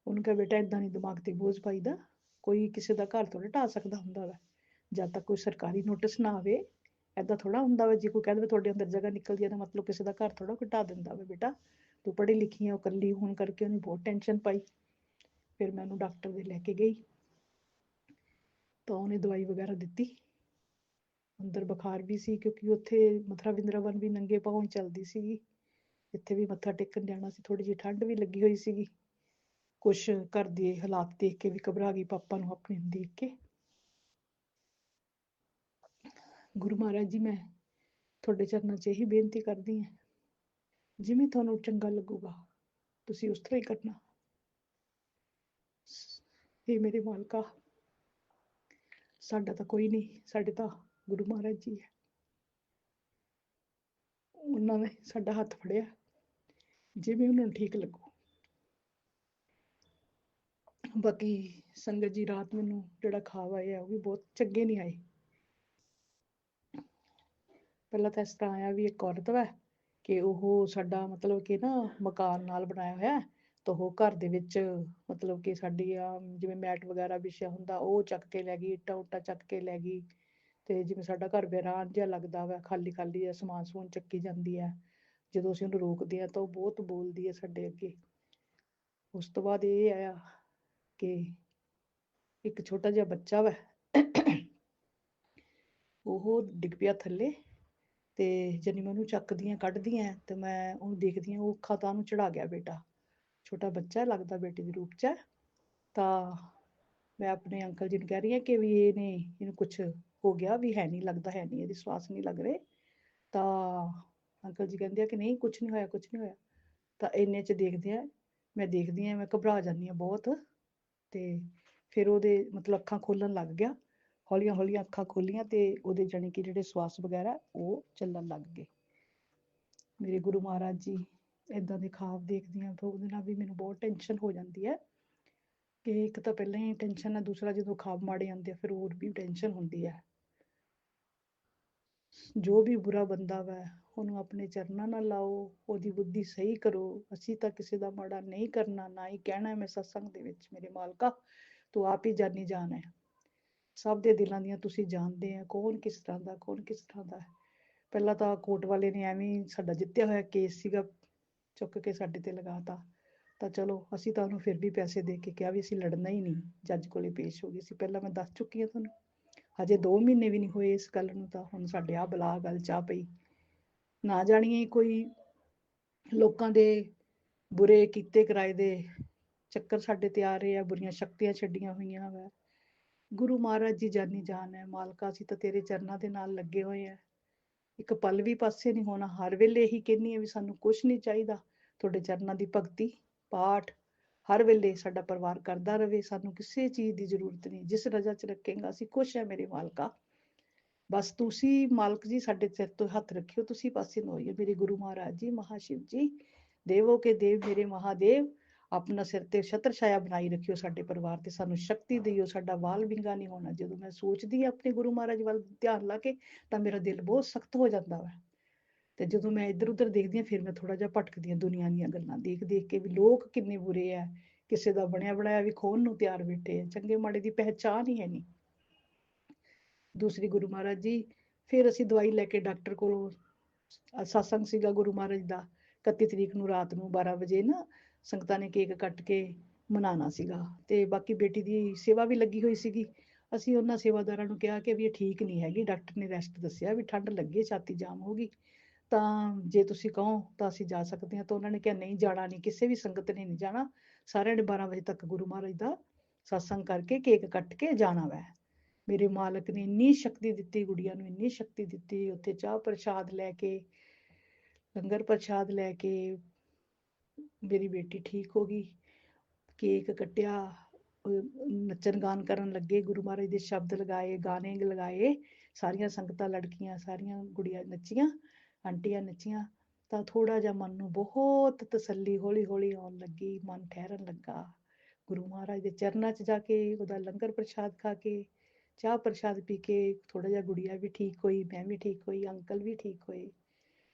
ਉਹਨੂੰ ਕਿਹਾ ਬੇਟਾ ਏਦਾਂ ਨਹੀਂ ਦਿਮਾਗ ਤੇ ਬੋਝ ਪਾਈਦਾ, ਕੋਈ ਕਿਸੇ ਦਾ ਘਰ ਥੋੜਾ ਢਾਹ ਸਕਦਾ ਹੁੰਦਾ ਵਾ ਜਦ ਤੱਕ ਕੋਈ ਸਰਕਾਰੀ ਨੋਟਿਸ ਨਾ ਆਵੇ। ਏਦਾਂ ਥੋੜਾ ਹੁੰਦਾ ਵਾ ਜੇ ਕੋਈ ਕਹਿ ਦੇਵੇ ਤੁਹਾਡੇ ਅੰਦਰ ਜਗ੍ਹਾ ਨਿਕਲਦੀ ਹੈ ਤਾਂ ਮਤਲਬ ਕਿਸੇ ਦਾ ਘਰ ਥੋੜਾ ਕੋਈ ਢਾਹ ਦਿੰਦਾ ਵਾ। ਬੇਟਾ ਤੂੰ ਪੜ੍ਹੀ ਲਿਖੀ ਆ। ਉਹ ਇਕੱਲੀ ਹੋਣ ਕਰਕੇ ਉਹਨੇ ਬਹੁਤ ਟੈਨਸ਼ਨ ਪਾਈ। ਫਿਰ ਮੈਂ ਉਹਨੂੰ ਡਾਕਟਰ ਦੇ ਲੈ ਕੇ ਗਈ ਤਾਂ ਉਹਨੇ ਦਵਾਈ ਵਗੈਰਾ ਦਿੱਤੀ। ਅੰਦਰ ਬੁਖਾਰ ਵੀ ਸੀ ਕਿਉਂਕਿ ਉੱਥੇ ਮਥੁਰਾ ਵਰਿੰਦਾਵਨ ਵੀ ਨੰਗੇ ਪਾਉਂ ਹੀ ਚੱਲਦੀ ਸੀਗੀ। ਇੱਥੇ ਵੀ ਮੱਥਾ ਟੇਕਣ ਜਾਣਾ ਸੀ, ਥੋੜੀ ਜਿਹੀ ਠੰਡ ਵੀ ਲੱਗੀ ਹੋਈ ਸੀਗੀ। ਕੁਛ ਘਰ ਦੇ ਹਾਲਾਤ ਦੇਖ ਕੇ ਵੀ ਘਬਰਾ ਗਈ, ਪਾਪਾ ਨੂੰ ਆਪਣੇ ਨੂੰ ਦੇਖ ਕੇ। ਗੁਰੂ ਮਹਾਰਾਜ ਜੀ ਮੈਂ ਤੁਹਾਡੇ ਚਰਨਾਂ 'ਚ ਇਹੀ ਬੇਨਤੀ ਕਰਦੀ ਹਾਂ, ਜਿਵੇਂ ਤੁਹਾਨੂੰ ਚੰਗਾ ਲੱਗੂਗਾ ਤੁਸੀਂ ਉਸ ਤਰ੍ਹਾਂ ਹੀ ਕਰਨਾ। ਇਹ ਮੇਰੇ ਮਾਲਕਾ, ਸਾਡਾ ਤਾਂ ਕੋਈ ਨਹੀਂ, ਸਾਡੇ ਤਾਂ ਗੁਰੂ ਮਹਾਰਾਜ ਜੀ ਹੈ। ਉਹਨਾਂ ਨੇ ਸਾਡਾ ਹੱਥ ਫੜਿਆ, ਜਿਵੇਂ ਉਹਨਾਂ ਨੂੰ ਠੀਕ ਲੱਗੂ। ਬਾਕੀ ਸੰਗਤ ਜੀ ਰਾਤ ਮੈਨੂੰ ਜਿਹੜਾ ਖਾਬ ਆਏ ਆ ਉਹ ਵੀ ਬਹੁਤ ਚੰਗੇ ਨਹੀਂ ਆਏ। ਪਹਿਲਾਂ ਤਾਂ ਇਸ ਤਰ੍ਹਾਂ ਆਇਆ ਵੀ ਇੱਕ ਔਰਤ ਵਾ ਕਿ ਉਹ ਸਾਡਾ ਮਤਲਬ ਕਿ ਨਾ ਮਕਾਨ ਨਾਲ ਬਣਾਇਆ ਹੋਇਆ ਹੈ। ਤਾਂ ਉਹ ਘਰ ਦੇ ਵਿੱਚ ਮਤਲਬ ਕਿ ਸਾਡੀ ਜਿਵੇਂ ਮੈਟ ਵਗੈਰਾ ਵਿਛਿਆ ਹੁੰਦਾ ਉਹ ਚੱਕ ਕੇ ਲੈ ਗਈ, ਇੱਟਾਂ ਉੱਟਾਂ ਚੱਕ ਕੇ ਲੈ ਗਈ। ਤੇ ਜਿਵੇਂ ਸਾਡਾ ਘਰ ਵੀਰਾਨ ਜਿਹਾ ਲੱਗਦਾ ਵਾ, ਖਾਲੀ ਖਾਲੀ ਜਿਹਾ ਸਮਾਨ ਸਮੂਨ ਚੱਕੀ ਜਾਂਦੀ ਹੈ। ਜਦੋਂ ਅਸੀਂ ਉਹਨੂੰ ਰੋਕਦੇ ਹਾਂ ਤਾਂ ਉਹ ਬਹੁਤ ਬੋਲਦੀ ਹੈ ਸਾਡੇ ਅੱਗੇ। ਉਸ ਤੋਂ ਬਾਅਦ ਇਹ ਆਇਆ ਕਿ ਇੱਕ ਛੋਟਾ ਜਿਹਾ ਬੱਚਾ ਵਾ, ਉਹ ਡਿੱਗ ਪਿਆ ਥੱਲੇ। ਤੇ ਜਨੀ ਮੈਂ ਉਹਨੂੰ ਚੱਕਦੀਆਂ ਕੱਢਦੀਆਂ ਤੇ ਮੈਂ ਉਹਨੂੰ ਦੇਖਦੀ ਹਾਂ, ਉਹ ਅੱਖਾਂ ਤਾਂ ਉਹਨੂੰ ਚੜਾ ਗਿਆ ਬੇਟਾ। ਛੋਟਾ ਬੱਚਾ ਲੱਗਦਾ ਬੇਟੀ ਦੇ ਰੂਪ 'ਚ ਹੈ। ਤਾਂ ਮੈਂ ਆਪਣੇ ਅੰਕਲ ਜੀ ਨੂੰ ਕਹਿ ਰਹੀ ਹਾਂ ਕਿ ਵੀ ਇਹਨੂੰ ਕੁਛ ਹੋ ਗਿਆ, ਵੀ ਹੈ ਨਹੀਂ ਲੱਗਦਾ, ਹੈ ਨਹੀਂ, ਇਹਦੇ ਸਵਾਸ ਨਹੀਂ ਲੱਗ ਰਹੇ। ਤਾਂ ਅੰਕਲ ਜੀ ਕਹਿੰਦੇ ਆ ਕਿ ਨਹੀਂ ਕੁਛ ਨਹੀਂ ਹੋਇਆ, ਕੁਛ ਨਹੀਂ ਹੋਇਆ। ਤਾਂ ਇੰਨੇ 'ਚ ਮੈਂ ਦੇਖਦੀ ਹਾਂ, ਮੈਂ ਘਬਰਾ ਜਾਂਦੀ ਹਾਂ ਬਹੁਤ। ਤੇ ਫਿਰ ਉਹਦੇ ਮਤਲਬ ਅੱਖਾਂ ਖੋਲਣ ਲੱਗ ਗਿਆ, ਹੌਲੀਆਂ ਹੌਲੀਆਂ ਅੱਖਾਂ ਖੋਲੀਆਂ ਤੇ ਉਹਦੇ ਜਾਣੀ ਕਿ ਜਿਹੜੇ ਸਵਾਸ ਵਗੈਰਾ ਉਹ ਚੱਲਣ ਲੱਗ ਗਏ। ਮੇਰੇ ਗੁਰੂ ਮਹਾਰਾਜ ਜੀ, ਇੱਦਾਂ ਦੇ ਖ਼ਾਬ ਦੇਖਦੀ ਹਾਂ ਤਾਂ ਉਹਦੇ ਨਾਲ ਵੀ ਮੈਨੂੰ ਬਹੁਤ ਟੈਨਸ਼ਨ ਹੋ ਜਾਂਦੀ ਹੈ ਕਿ ਇੱਕ ਤਾਂ ਪਹਿਲਾਂ ਹੀ ਟੈਨਸ਼ਨ ਹੈ, ਦੂਸਰਾ ਜਦੋਂ ਖ਼ਾਬ ਮਾੜੇ ਆਉਂਦੇ ਆ ਫਿਰ ਹੋਰ ਵੀ ਟੈਨਸ਼ਨ ਹੁੰਦੀ ਹੈ। ਜੋ ਵੀ ਬੁਰਾ ਬੰਦਾ ਵਾ ਉਹਨੂੰ ਆਪਣੇ ਚਰਨਾਂ ਨਾਲ ਲਾਓ, ਉਹਦੀ ਬੁੱਧੀ ਸਹੀ ਕਰੋ। ਅਸੀਂ ਤਾਂ ਕਿਸੇ ਦਾ ਮਾੜਾ ਨਹੀਂ ਕਰਨਾ, ਨਾ ਹੀ ਕਹਿਣਾ। ਮੈਂ ਸਤਸੰਗ ਦੇ ਵਿੱਚ ਮੇਰੇ ਮਾਲਕਾ ਤੂੰ ਆਪ ਹੀ ਜਾਨੀ ਜਾਨ ਹੈ, ਸਭ ਦੇ ਦਿਲਾਂ ਦੀਆਂ ਤੁਸੀਂ ਜਾਣਦੇ ਆ ਕੌਣ ਕਿਸ ਤਰ੍ਹਾਂ ਦਾ, ਕੌਣ ਕਿਸ ਤਰ੍ਹਾਂ ਦਾ। ਪਹਿਲਾਂ ਤਾਂ ਕੋਰਟ ਵਾਲੇ ਨੇ ਐਵੇਂ ਸਾਡਾ ਜਿੱਤਿਆ ਹੋਇਆ ਕੇਸ ਸੀਗਾ, ਚੁੱਕ ਕੇ ਸਾਡੇ ਤੇ ਲਗਾਤਾ। ਤਾਂ ਚਲੋ ਅਸੀਂ ਤਾਂ ਉਹਨੂੰ ਫਿਰ ਵੀ ਪੈਸੇ ਦੇ ਕੇ ਕਿਹਾ ਵੀ ਅਸੀਂ ਲੜਨਾ ਹੀ ਨਹੀਂ, ਜੱਜ ਕੋਲੇ ਪੇਸ਼ ਹੋ ਗਈ ਸੀ। ਪਹਿਲਾਂ ਮੈਂ ਦੱਸ ਚੁੱਕੀ ਹਾਂ ਤੁਹਾਨੂੰ, ਹਜੇ 2 ਮਹੀਨੇ ਵੀ ਨਹੀਂ ਹੋਏ ਇਸ ਗੱਲ ਨੂੰ, ਤਾਂ ਹੁਣ ਸਾਡੇ ਆ ਬਲਾ ਗੱਲ ਚਾਹ ਪਈ। ਨਾ ਜਾਣੀਏ ਕੋਈ ਲੋਕਾਂ ਦੇ ਬੁਰੇ ਕੀਤੇ ਕਿਰਾਏ ਦੇ ਚੱਕਰ ਸਾਡੇ ਤੇ ਆ ਰਹੇ ਆ, ਬੁਰੀਆਂ ਸ਼ਕਤੀਆਂ ਛੱਡੀਆਂ ਹੋਈਆਂ ਵਾ। ਗੁਰੂ ਮਹਾਰਾਜ ਜੀ ਜਾਨੀ ਜਾਨ ਹੈ, ਮਾਲਕਾ ਅਸੀਂ ਤਾਂ ਤੇਰੇ ਚਰਨਾਂ ਦੇ ਨਾਲ ਲੱਗੇ ਹੋਏ ਆ, ਇੱਕ ਪਲ ਵੀ ਪਾਸੇ ਨਹੀਂ ਹੋਣਾ। ਹਰ ਵੇਲੇ ਇਹੀ ਕਹਿੰਦੀ ਆ ਵੀ ਸਾਨੂੰ ਕੁਛ ਨਹੀਂ ਚਾਹੀਦਾ, ਤੁਹਾਡੇ ਚਰਨਾਂ ਦੀ ਭਗਤੀ ਪਾਠ ਹਰ ਵੇਲੇ ਸਾਡਾ ਪਰਿਵਾਰ ਕਰਦਾ ਰਵੇ, ਸਾਨੂੰ ਕਿਸੇ ਚੀਜ਼ ਦੀ ਜ਼ਰੂਰਤ ਨਹੀਂ। ਜਿਸ ਰਜਾ 'ਚ ਰੱਖੇਗਾ ਅਸੀਂ ਖੁਸ਼ ਹੈ ਮੇਰੇ ਮਾਲਕਾ। ਬਸ ਤੁਸੀਂ ਮਾਲਕ ਜੀ ਸਾਡੇ ਸਿਰ ਤੋਂ ਹੱਥ ਰੱਖਿਓ, ਤੁਸੀਂ ਪਾਸੇ ਨੂੰ ਹੋਈਏ। ਮੇਰੇ ਗੁਰੂ ਮਹਾਰਾਜ ਜੀ, ਮਹਾਸ਼ਿਵ ਜੀ, ਦੇਵੋ ਕੇ ਦੇਵ ਮੇਰੇ ਮਹਾਦੇਵ, ਆਪਣਾ ਸਿਰ ਤੇ ਛਤਰ ਛਾਇਆ ਬਣਾਈ ਰੱਖਿਓ ਸਾਡੇ ਪਰਿਵਾਰ ਤੇ, ਸਾਨੂੰ ਸ਼ਕਤੀ ਦਿਓ, ਸਾਡਾ ਵਾਲ ਵਿੰਗਾ ਨਹੀਂ ਹੋਣਾ। ਜਦੋਂ ਮੈਂ ਸੋਚਦੀ ਹਾਂ ਆਪਣੇ ਗੁਰੂ ਮਹਾਰਾਜ ਵੱਲ ਧਿਆਨ ਲਾ ਕੇ ਤਾਂ ਮੇਰਾ ਦਿਲ ਬਹੁਤ ਸਖਤ ਹੋ ਜਾਂਦਾ ਵਾ। ਤੇ ਜਦੋਂ ਮੈਂ ਇੱਧਰ ਉੱਧਰ ਦੇਖਦੀ ਹਾਂ ਫਿਰ ਮੈਂ ਥੋੜਾ ਜਿਹਾ ਭਟਕਦੀ ਹਾਂ ਦੁਨੀਆ ਦੀਆਂ ਗੱਲਾਂ ਦੇਖ ਦੇਖ ਕੇ, ਵੀ ਲੋਕ ਕਿੰਨੇ ਬੁਰੇ ਆ, ਕਿਸੇ ਦਾ ਬਣਿਆ ਬਣਾਇਆ ਵੀ ਖੋਹਣ ਨੂੰ ਤਿਆਰ ਬੈਠੇ ਆ, ਚੰਗੇ ਮਾੜੇ ਦੀ ਪਹਿਚਾਣ ਹੀ ਹੈ ਨਹੀਂ। ਦੂਸਰੀ ਗੁਰੂ ਮਹਾਰਾਜ ਜੀ, ਫਿਰ ਅਸੀਂ ਦਵਾਈ ਲੈ ਕੇ ਡਾਕਟਰ ਕੋਲੋਂ, ਸਤਸੰਗ ਸੀਗਾ ਗੁਰੂ ਮਹਾਰਾਜ ਦਾ 31 ਤਰੀਕ ਨੂੰ ਰਾਤ ਨੂੰ 12 ਵਜੇ ਨਾ, ਸੰਗਤਾਂ ਨੇ ਕੇਕ ਕੱਟ ਕੇ ਮਨਾਉਣਾ ਸੀਗਾ। ਤੇ ਬਾਕੀ ਬੇਟੀ ਦੀ ਸੇਵਾ ਵੀ ਲੱਗੀ ਹੋਈ ਸੀਗੀ। ਅਸੀਂ ਉਹਨਾਂ ਸੇਵਾਦਾਰਾਂ ਨੂੰ ਕਿਹਾ ਕਿ ਵੀ ਇਹ ਠੀਕ ਨਹੀਂ ਹੈਗੀ, ਡਾਕਟਰ ਨੇ ਰੈਸਟ ਦੱਸਿਆ ਵੀ ਠੰਡ ਲੱਗੇ, ਛਾਤੀ ਜਾਮ ਹੋ ਗਈ, ਤਾਂ ਜੇ ਤੁਸੀਂ ਕਹੋ ਤਾਂ ਅਸੀਂ ਜਾ ਸਕਦੇ ਹਾਂ। ਤਾਂ ਉਹਨਾਂ ਨੇ ਕਿਹਾ ਨਹੀਂ ਜਾਣਾ ਨਹੀਂ, ਕਿਸੇ ਵੀ ਸੰਗਤ ਨੇ ਨਹੀਂ ਜਾਣਾ, ਸਾਰਿਆਂ ਨੇ 12 ਵਜੇ ਤੱਕ ਗੁਰੂ ਮਹਾਰਾਜ ਦਾ ਸਤਸੰਗ ਕਰਕੇ ਕੇਕ ਕੱਟ ਕੇ ਜਾਣਾ ਵੈ। ਮੇਰੇ ਮਾਲਕ ਨੇ ਇੰਨੀ ਸ਼ਕਤੀ ਦਿੱਤੀ ਗੁੜੀਆ ਨੂੰ, ਇੰਨੀ ਸ਼ਕਤੀ ਦਿੱਤੀ। ਉੱਥੇ ਚਾਹ ਪ੍ਰਸ਼ਾਦ ਲੈ ਕੇ, ਲੰਗਰ ਪ੍ਰਸ਼ਾਦ ਲੈ ਕੇ ਮੇਰੀ ਬੇਟੀ ਠੀਕ ਹੋ ਗਈ। ਕੇਕ ਕੱਟਿਆ, ਨੱਚਣ ਗਾਣ ਕਰਨ ਲੱਗੇ, ਗੁਰੂ ਮਹਾਰਾਜ ਦੇ ਸ਼ਬਦ ਲਗਾਏ, ਗਾਣੇ ਲਗਾਏ, ਸਾਰੀਆਂ ਸੰਗਤਾਂ ਲੜਕੀਆਂ ਸਾਰੀਆਂ ਗੁੜੀਆਂ ਨੱਚੀਆਂ, ਆਂਟੀਆਂ ਨੱਚੀਆਂ। ਤਾਂ ਥੋੜਾ ਜਿਹਾ ਮਨ ਨੂੰ ਬਹੁਤ ਤਸੱਲੀ ਹੌਲੀ ਹੌਲੀ ਆਉਣ ਲੱਗੀ, ਮਨ ਠਹਿਰਨ ਲੱਗਾ। ਗੁਰੂ ਮਹਾਰਾਜ ਦੇ ਚਰਨਾਂ 'ਚ ਜਾ ਕੇ ਉਹਦਾ ਲੰਗਰ ਪ੍ਰਸ਼ਾਦ ਖਾ ਕੇ, ਚਾਹ ਪ੍ਰਸ਼ਾਦ ਪੀ ਕੇ ਥੋੜਾ ਜਿਹਾ ਗੁੜੀਆ ਵੀ ਠੀਕ ਹੋਈ, ਮੈਂ ਵੀ ਠੀਕ ਹੋਈ, ਅੰਕਲ ਵੀ ਠੀਕ ਹੋਏ।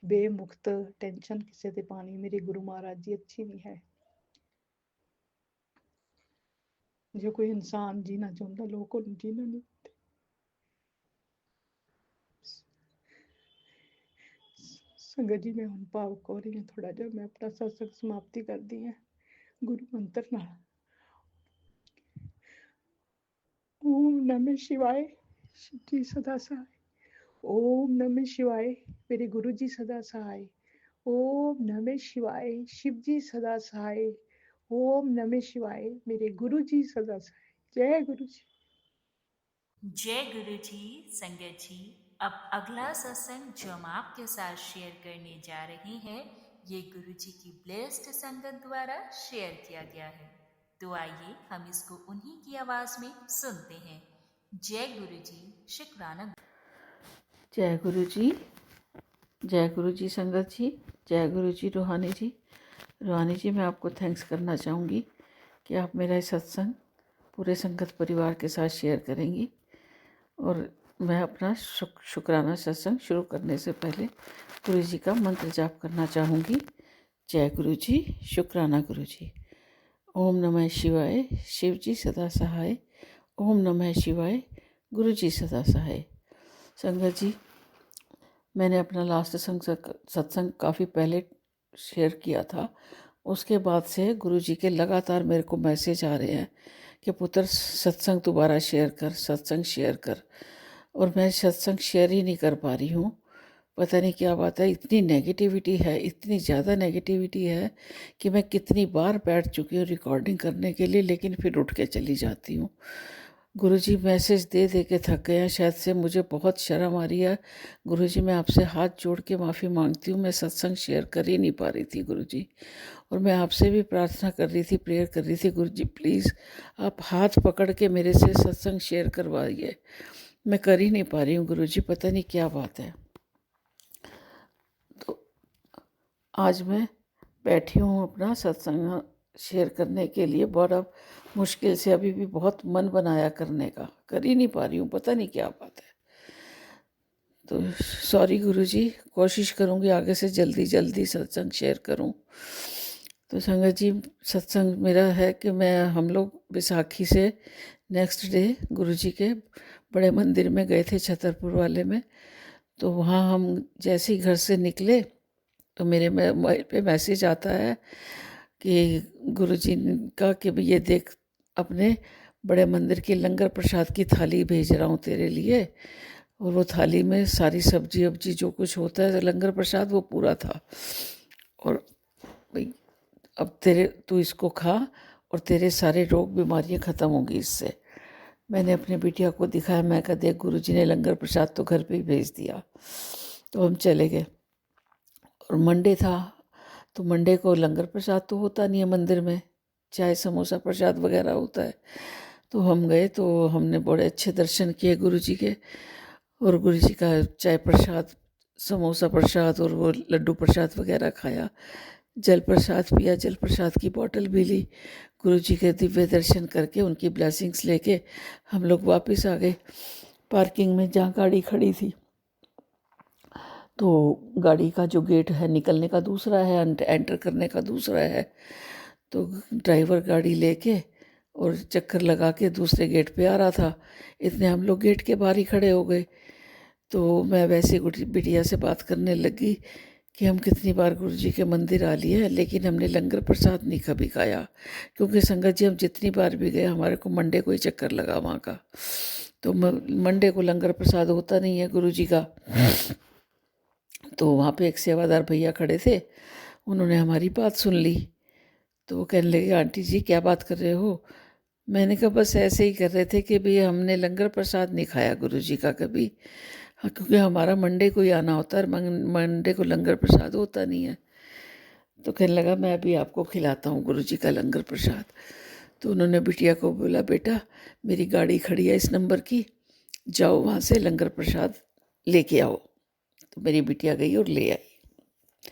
ਬੇਮੁਖਤ, ਟੈਨਸ਼ਨ ਕਿਸੇ ਤੇ ਪਾਣੀ। ਮੇਰੇ ਗੁਰੂ ਮਹਾਰਾਜ ਜੀ ਅੱਛੀ ਨਹੀਂ ਹੈ। ਜੇ ਕੋਈ ਇਨਸਾਨ ਜੀਣਾ ਚਾਹੁੰਦਾ ਲੋਕ ਉਹਨੂੰ ਜੀਣਾ ਨਹੀਂ ਦਿੰਦੇ। ਸੰਗਤ ਜੀ ਮੈਂ ਹੁਣ ਭਾਵੁਕ ਹੋ ਰਹੀ ਹਾਂ ਥੋੜਾ ਜਿਹਾ, ਮੈਂ ਆਪਣਾ ਸਤਸੰਗ ਸਮਾਪਤੀ ਕਰਦੀ ਹਾਂ ਗੁਰੂ ਮੰਤਰ ਨਾਲ। ਓਮ ਨਮः शिवाय, शिव जी सदा सहाय। ओम नमः शिवाय, मेरे गुरु जी सदा सहाय। ओम नमः शिवाय, शिव जी सदा सहाय। ओम नमः शिवाय, मेरे गुरु जी सदा सहाय। जय गुरु जी। जय गुरु जी। संगत जी, अब अगला सत्संग जो हम आपके साथ शेयर करने जा रहे हैं, ये गुरु जी की ब्लेस्ड संगत द्वारा शेयर किया गया है। तो आइए हम इसको उन्हीं की आवाज में सुनते हैं। जय गुरु जी। शुक्राना। जय गुरु जी, जय गुरु जी संगत जी, जय गुरु जी रूहानी जी। रूहानी जी, मैं आपको थैंक्स करना चाहूँगी कि आप मेरा सत्संग पूरे संगत परिवार के साथ शेयर करेंगी। और मैं अपना शुक्राना सत्संग शुरू करने से पहले गुरु जी का मंत्र जाप करना चाहूँगी। जय गुरु जी। शुक्राना गुरु जी। ओम नमः शिवाय, शिव जी सदा सहाय। ओम नमः शिवाय, गुरु जी सदा सहाय। संगत जी, मैंने अपना लास्ट सत्संग काफ़ी पहले शेयर किया था। उसके बाद से गुरु जी के लगातार मेरे को मैसेज आ रहे हैं कि पुत्र सत्संग दोबारा शेयर कर, सत्संग शेयर कर। और मैं सत्संग शेयर ही नहीं कर पा रही हूँ। पता नहीं क्या बात है, इतनी नेगेटिविटी है, इतनी ज़्यादा नेगेटिविटी है कि मैं कितनी बार बैठ चुकी हूँ रिकॉर्डिंग करने के लिए, लेकिन फिर उठ के चली जाती हूँ। गुरुजी मैसेज दे दे के थक गए हैं शायद से। मुझे बहुत शर्म आ रही है गुरुजी, मैं आपसे हाथ जोड़ के माफ़ी मांगती हूँ। मैं सत्संग शेयर कर ही नहीं पा रही थी गुरुजी, और मैं आपसे भी प्रार्थना कर रही थी, प्रेयर कर रही थी, गुरुजी प्लीज़ आप हाथ पकड़ के मेरे से सत्संग शेयर करवाइए। मैं कर ही नहीं पा रही हूँ गुरुजी, पता नहीं क्या बात है। तो आज मैं बैठी हूँ अपना सत्संग शेयर करने के लिए, बड़ा मुश्किल से, अभी भी बहुत मन बनाया करने का, कर ही नहीं पा रही हूँ, पता नहीं क्या बात है। तो सॉरी गुरुजी, कोशिश करूँगी आगे से जल्दी जल्दी सत्संग शेयर करूँ। तो संगत जी, सत्संग मेरा है कि हम लोग बैसाखी से नेक्स्ट डे गुरुजी के बड़े मंदिर में गए थे, छतरपुर वाले में। तो वहाँ हम जैसे ही घर से निकले तो मेरे मोबाइल पे मैसेज आता है कि गुरुजी का कि ये देख, अपने बड़े मंदिर की लंगर प्रसाद की थाली भेज रहा हूँ तेरे लिए। और वो थाली में सारी सब्जी वब्जी जो कुछ होता है लंगर प्रसाद वो पूरा था। और भाई अब तू इसको खा और तेरे सारे रोग बीमारियाँ ख़त्म होंगी इससे। मैंने अपने बिटिया को दिखाया, मैं कहा देख गुरुजी ने लंगर प्रसाद तो घर पे ही भेज दिया। तो हम चले गए। और मंडे था, तो मंडे को लंगर प्रसाद तो होता नहीं है मंदिर में, चाय समोसा प्रसाद वगैरह होता है। तो हम गए, तो हमने बड़े अच्छे दर्शन किए गुरुजी के, और गुरुजी का चाय प्रसाद, समोसा प्रसाद और वो लड्डू प्रसाद वगैरह खाया, जल प्रसाद पिया, जल प्रसाद की बोतल भी ली। गुरुजी के दिव्य दर्शन करके उनकी ब्लेसिंग्स लेके हम लोग वापस आ गए पार्किंग में जहाँ गाड़ी खड़ी थी। तो गाड़ी का जो गेट है निकलने का दूसरा है, एंटर करने का दूसरा है। तो ड्राइवर गाड़ी लेके और चक्कर लगा के दूसरे गेट पे आ रहा था, इतने हम लोग गेट के बाहर ही खड़े हो गए। तो मैं वैसे बिटिया से बात करने लगी कि हम कितनी बार गुरुजी के मंदिर आ लिए हैं, लेकिन हमने लंगर प्रसाद नहीं कभी खाया, क्योंकि संगत जी हम जितनी बार भी गए हमारे को मंडे को ही चक्कर लगा वहाँ का। तो मंडे को लंगर प्रसाद होता नहीं है गुरुजी का। तो वहाँ पे एक सेवादार भैया खड़े थे, उन्होंने हमारी बात सुन ली। तो वो कहने लगे आंटी जी क्या बात कर रहे हो। मैंने कहा बस ऐसे ही कर रहे थे कि भाई हमने लंगर प्रसाद नहीं खाया गुरुजी का कभी, हाँ, क्योंकि हमारा मंडे को ही आना होता है, मंडे को लंगर प्रसाद होता नहीं है। तो कहने लगा मैं भी आपको खिलाता हूँ गुरुजी का लंगर प्रसाद। तो उन्होंने बिटिया को बोला बेटा मेरी गाड़ी खड़ी है इस नंबर की, जाओ वहाँ से लंगर प्रसाद लेके आओ। तो मेरी बिटिया गई और ले आई।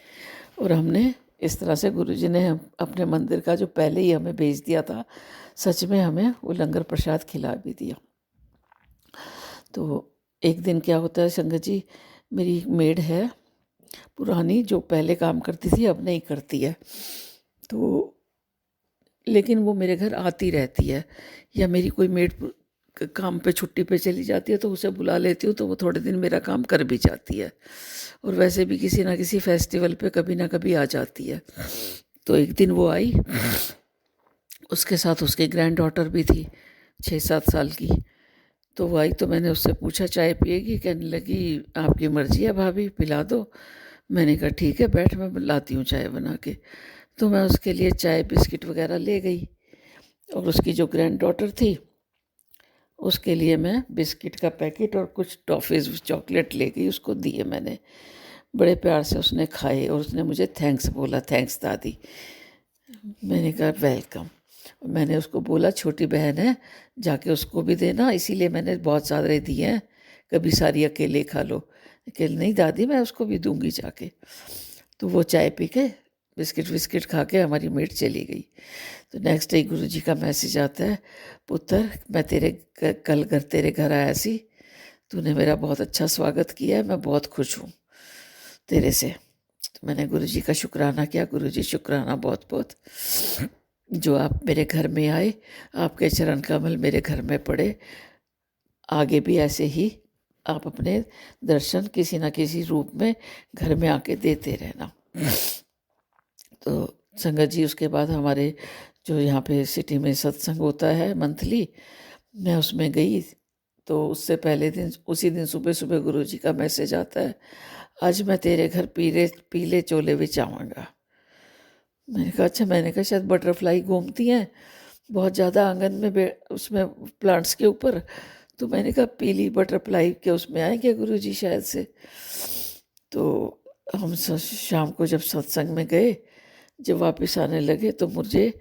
और हमने इस तरह से गुरुजी ने अपने मंदिर का जो पहले ही हमें भेज दिया था, सच में हमें वो लंगर प्रसाद खिला भी दिया। तो एक दिन क्या होता है संगत जी, मेरी मेड है पुरानी जो पहले काम करती थी अब नहीं करती है, तो लेकिन वो मेरे घर आती रहती है, या मेरी कोई मेड काम पे छुट्टी पे चली जाती है तो उसे बुला लेती हूँ, तो वो थोड़े दिन मेरा काम कर भी जाती है। और वैसे भी किसी ना किसी फेस्टिवल पे कभी ना कभी आ जाती है। तो एक दिन वो आई, उसके साथ उसकी ग्रैंड डॉटर भी थी 6-7 साल की। तो वो आई तो मैंने उससे पूछा चाय पिएगी, कहने लगी आपकी मर्जी है भाभी पिला दो। मैंने कहा ठीक है बैठ मैं लाती हूँ चाय बना के। तो मैं उसके लिए चाय बिस्किट वगैरह ले गई, और उसकी जो ग्रैंड डॉटर थी उसके लिए मैं बिस्किट का पैकेट और कुछ टॉफ़ीज़ चॉकलेट ले गई, उसको दिए मैंने। बड़े प्यार से उसने खाए और उसने मुझे थैंक्स बोला, थैंक्स दादी। मैंने कहा वेलकम। मैंने उसको बोला छोटी बहन है जाके उसको भी देना, इसीलिए मैंने बहुत सारे दिए हैं, कभी सारी अकेले खा लो। लेकिन नहीं दादी मैं उसको भी दूंगी जाके। तो वो चाय पी के बिस्किट विस्किट खा के हमारी मेट चली गई। तो नेक्स्ट डे गुरुजी का मैसेज आता है, पुत्र मैं कल तेरे घर आया सी, तूने मेरा बहुत अच्छा स्वागत किया है, मैं बहुत खुश हूँ तेरे से। तो मैंने गुरुजी का शुक्राना किया। गुरुजी शुक्राना बहुत बहुत, जो आप मेरे घर में आए, आपके चरण कमल मेरे घर में पड़े, आगे भी ऐसे ही आप अपने दर्शन किसी न किसी रूप में घर में आके देते रहना। तो संगत जी, उसके बाद हमारे जो यहाँ पे सिटी में सत्संग होता है मंथली, मैं उसमें गई। तो उससे पहले दिन, उसी दिन सुबह सुबह गुरुजी का मैसेज आता है, आज मैं तेरे घर पीले पीले चोले विच आवांगा। मैंने कहा अच्छा। मैंने कहा शायद बटरफ्लाई घूमती हैं बहुत ज़्यादा आंगन में, उसमें प्लांट्स के ऊपर। तो मैंने कहा पीली बटरफ्लाई के उसमें आएंगे गुरुजी शायद से। तो हम शाम को जब सत्संग में गए, जब वापस आने लगे, तो मुझे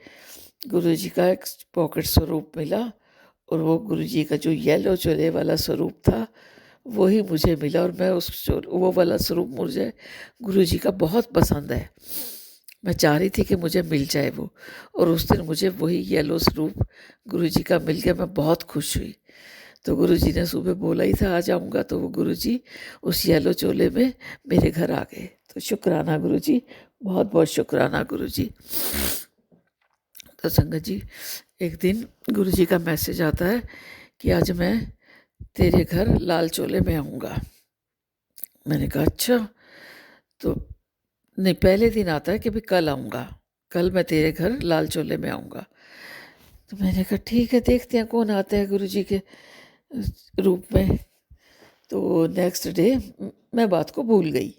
गुरुजी का एक पॉकेट स्वरूप मिला, और वो गुरुजी का जो येलो चोले वाला स्वरूप था वही मुझे मिला। और मैं वो वाला स्वरूप मुझे गुरुजी का बहुत पसंद है। मैं चाह रही थी कि मुझे मिल जाए वो, और उस दिन मुझे वही येलो स्वरूप गुरुजी का मिल गया। मैं बहुत खुश हुई। तो गुरुजी ने सुबह बोला ही था आ जाऊंगा, तो वो गुरुजी उस येलो चोले में मेरे घर आ गए। तो शुक्राना गुरुजी, बहुत बहुत शुक्राना गुरुजी। तो संगत जी, एक दिन गुरुजी का मैसेज आता है कि आज मैं तेरे घर लाल चोले में आऊँगा। मैंने कहा अच्छा। तो नहीं, पहले दिन आता है कि भाई कल आऊँगा, कल मैं तेरे घर लाल चोले में आऊँगा। तो मैंने कहा ठीक है, देखते हैं कौन आता है गुरुजी के रूप में। तो नेक्स्ट डे मैं बात को भूल गई।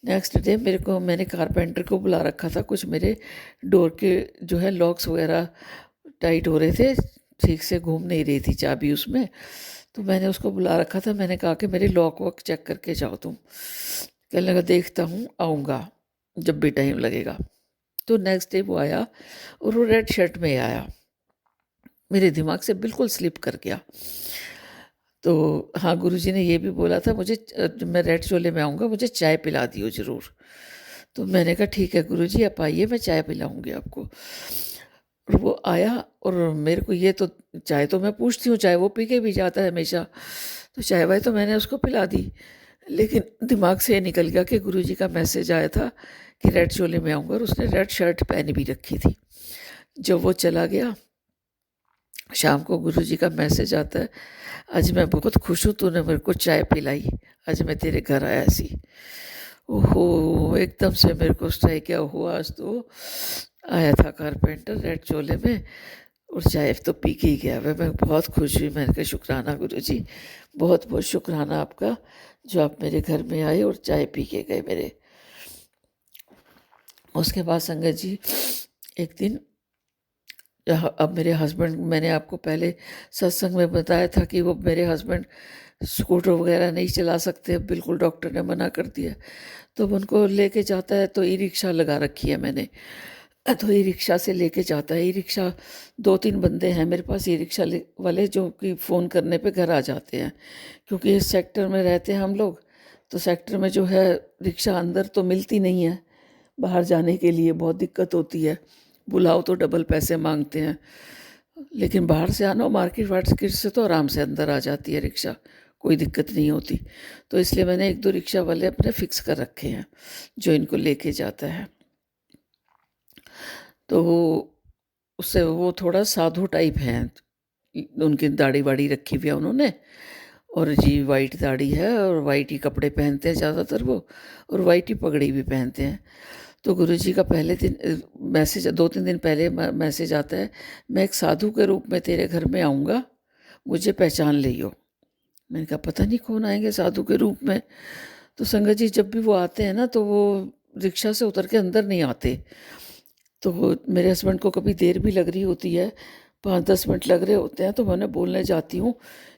नेक्स्ट डे मैंने कारपेंटर को बुला रखा था। कुछ मेरे डोर के जो है लॉक्स वगैरह टाइट हो रहे थे, ठीक से घूम नहीं रही थी चाबी उसमें। तो मैंने उसको बुला रखा था। मैंने कहा कि मेरे लॉक वॉक चेक करके जाओ तुम। कहने लगा देखता हूँ, आऊँगा जब भी टाइम लगेगा। तो नेक्स्ट डे वो आया, और वो रेड शर्ट में आया। मेरे दिमाग से बिल्कुल स्लिप कर गया। तो हाँ, गुरुजी ने ये भी बोला था मुझे, मैं रेड चोले में आऊँगा, मुझे चाय पिला दियो ज़रूर। तो मैंने कहा ठीक है गुरुजी, आप आइए, मैं चाय पिलाऊंगी आपको। और वो आया, और मेरे को ये तो चाय तो मैं पूछती हूँ, चाय वो पी के भी जाता है हमेशा। तो चाय वाय तो मैंने उसको पिला दी, लेकिन दिमाग से ये निकल गया कि गुरुजी का मैसेज आया था कि रेड चोले में आऊँगा, और उसने रेड शर्ट पहनी भी रखी थी। जब वो चला गया, शाम को गुरुजी का मैसेज आता है, आज मैं बहुत खुश हूँ, तूने मेरे को चाय पिलाई, आज मैं तेरे घर आया सी। ओहो, एकदम से मेरे को स्ट्राइक क्या हुआ। आज तो आया था कारपेंटर रेड चोले में, और चाय तो पी के ही गया। मैं बहुत खुश हुई। मैंने कहा शुक्राना गुरुजी, बहुत बहुत शुक्राना आपका, जो आप मेरे घर में आए और चाय पी के गए मेरे। उसके बाद संगत जी, एक दिन अब मेरे हस्बैंड, मैंने आपको पहले सत्संग में बताया था कि वो मेरे हस्बैंड स्कूटर वगैरह नहीं चला सकते, बिल्कुल डॉक्टर ने मना कर दिया। तो उनको लेके जाता है, तो ई रिक्शा लगा रखी है मैंने। तो ई रिक्शा से लेके जाता है। ई रिक्शा 2-3 बंदे हैं मेरे पास ई रिक्शा वाले, जो कि फ़ोन करने पे घर आ जाते हैं, क्योंकि इस सेक्टर में रहते हैं हम लोग। तो सेक्टर में जो है रिक्शा अंदर तो मिलती नहीं है, बाहर जाने के लिए बहुत दिक्कत होती है, बुलाओ तो डबल पैसे मांगते हैं। लेकिन बाहर से आना, मार्केट वार्केट से तो आराम से अंदर आ जाती है रिक्शा, कोई दिक्कत नहीं होती। तो इसलिए मैंने 1-2 रिक्शा वाले अपने फिक्स कर रखे हैं, जो इनको लेके जाता है। तो उससे वो थोड़ा साधु टाइप हैं, उनकी दाढ़ी वाड़ी रखी हुई है उन्होंने, और जी वाइट दाढ़ी है, और वाइट ही कपड़े पहनते हैं ज़्यादातर वो, और वाइट ही पगड़ी भी पहनते हैं। तो गुरुजी का पहले दिन मैसेज, 2-3 दिन पहले मैसेज आता है, मैं एक साधु के रूप में तेरे घर में आऊँगा, मुझे पहचान लियो। मैंने कहा पता नहीं कौन आएंगे साधु के रूप में। तो संगत जी, जब भी वो आते हैं ना, तो वो रिक्शा से उतर के अंदर नहीं आते। तो मेरे हस्बैंड को कभी देर भी लग रही होती है, 5-10 मिनट लग रहे होते हैं, तो मैं उन्हें बोलने जाती हूँ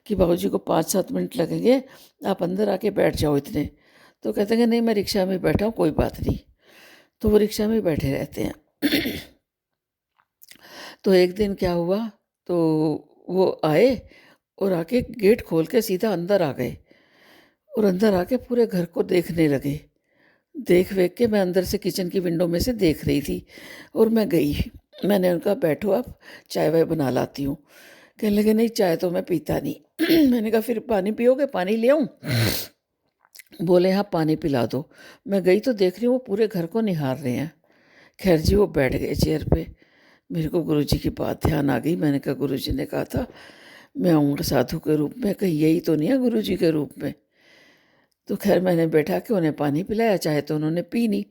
कि बाबूजी को 5-7 मिनट लगेंगे, आप अंदर आके बैठ जाओ इतने। तो कहते हैं नहीं, मैं रिक्शा में बैठा हूँ, कोई बात नहीं। तो वो रिक्शा में बैठे रहते हैं। तो एक दिन क्या हुआ, तो वो आए और आके गेट खोल के सीधा अंदर आ गए, और अंदर आके पूरे घर को देखने लगे। देख वेख के मैं अंदर से किचन की विंडो में से देख रही थी, और मैं गई। मैंने उनका बैठो, आप चाय वाय बना लाती हूँ। कहने लगे नहीं चाय तो मैं पीता नहीं। मैंने कहा फिर पानी पियोगे, पानी ले आऊँ? बोले हाँ पानी पिला दो। मैं गई तो देख रही हूँ वो पूरे घर को निहार रहे हैं। खैर जी वो बैठ गए चेयर पे। मेरे को गुरुजी की बात ध्यान आ गई। मैंने कहा गुरुजी ने कहा था मैं आऊँगा साधु के रूप में, कहीं यही तो नहीं है गुरुजी के रूप में। तो खैर मैंने बैठा के उन्हें पानी पिलाया, चाहे तो उन्होंने पी नहीं।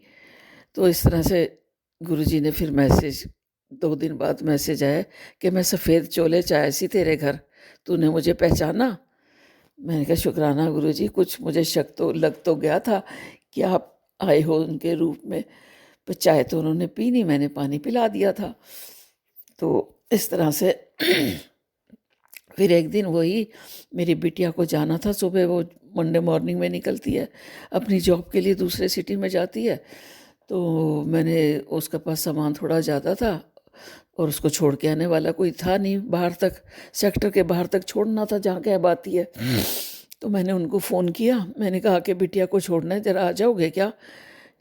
तो इस तरह से गुरुजी ने फिर मैसेज, 2 दिन बाद मैसेज आया कि मैं सफ़ेद चोले चाय सी तेरे घर, तूने मुझे पहचाना? मैंने कहा शुक्राना गुरुजी, कुछ मुझे शक तो लग तो गया था कि आप आए हो उनके रूप में, पर चाय तो उन्होंने पी नहीं, मैंने पानी पिला दिया था। तो इस तरह से फिर एक दिन वही मेरी बिटिया को जाना था सुबह, वो मंडे मॉर्निंग में निकलती है अपनी जॉब के लिए, दूसरे सिटी में जाती है। तो मैंने उसके पास सामान थोड़ा ज़्यादा था और उसको छोड़ के आने वाला कोई था नहीं, बाहर तक, सेक्टर के बाहर तक छोड़ना था जहाँ कैब आती है। तो मैंने उनको फ़ोन किया, मैंने कहा कि बिटिया को छोड़ना है, ज़रा आ जाओगे क्या?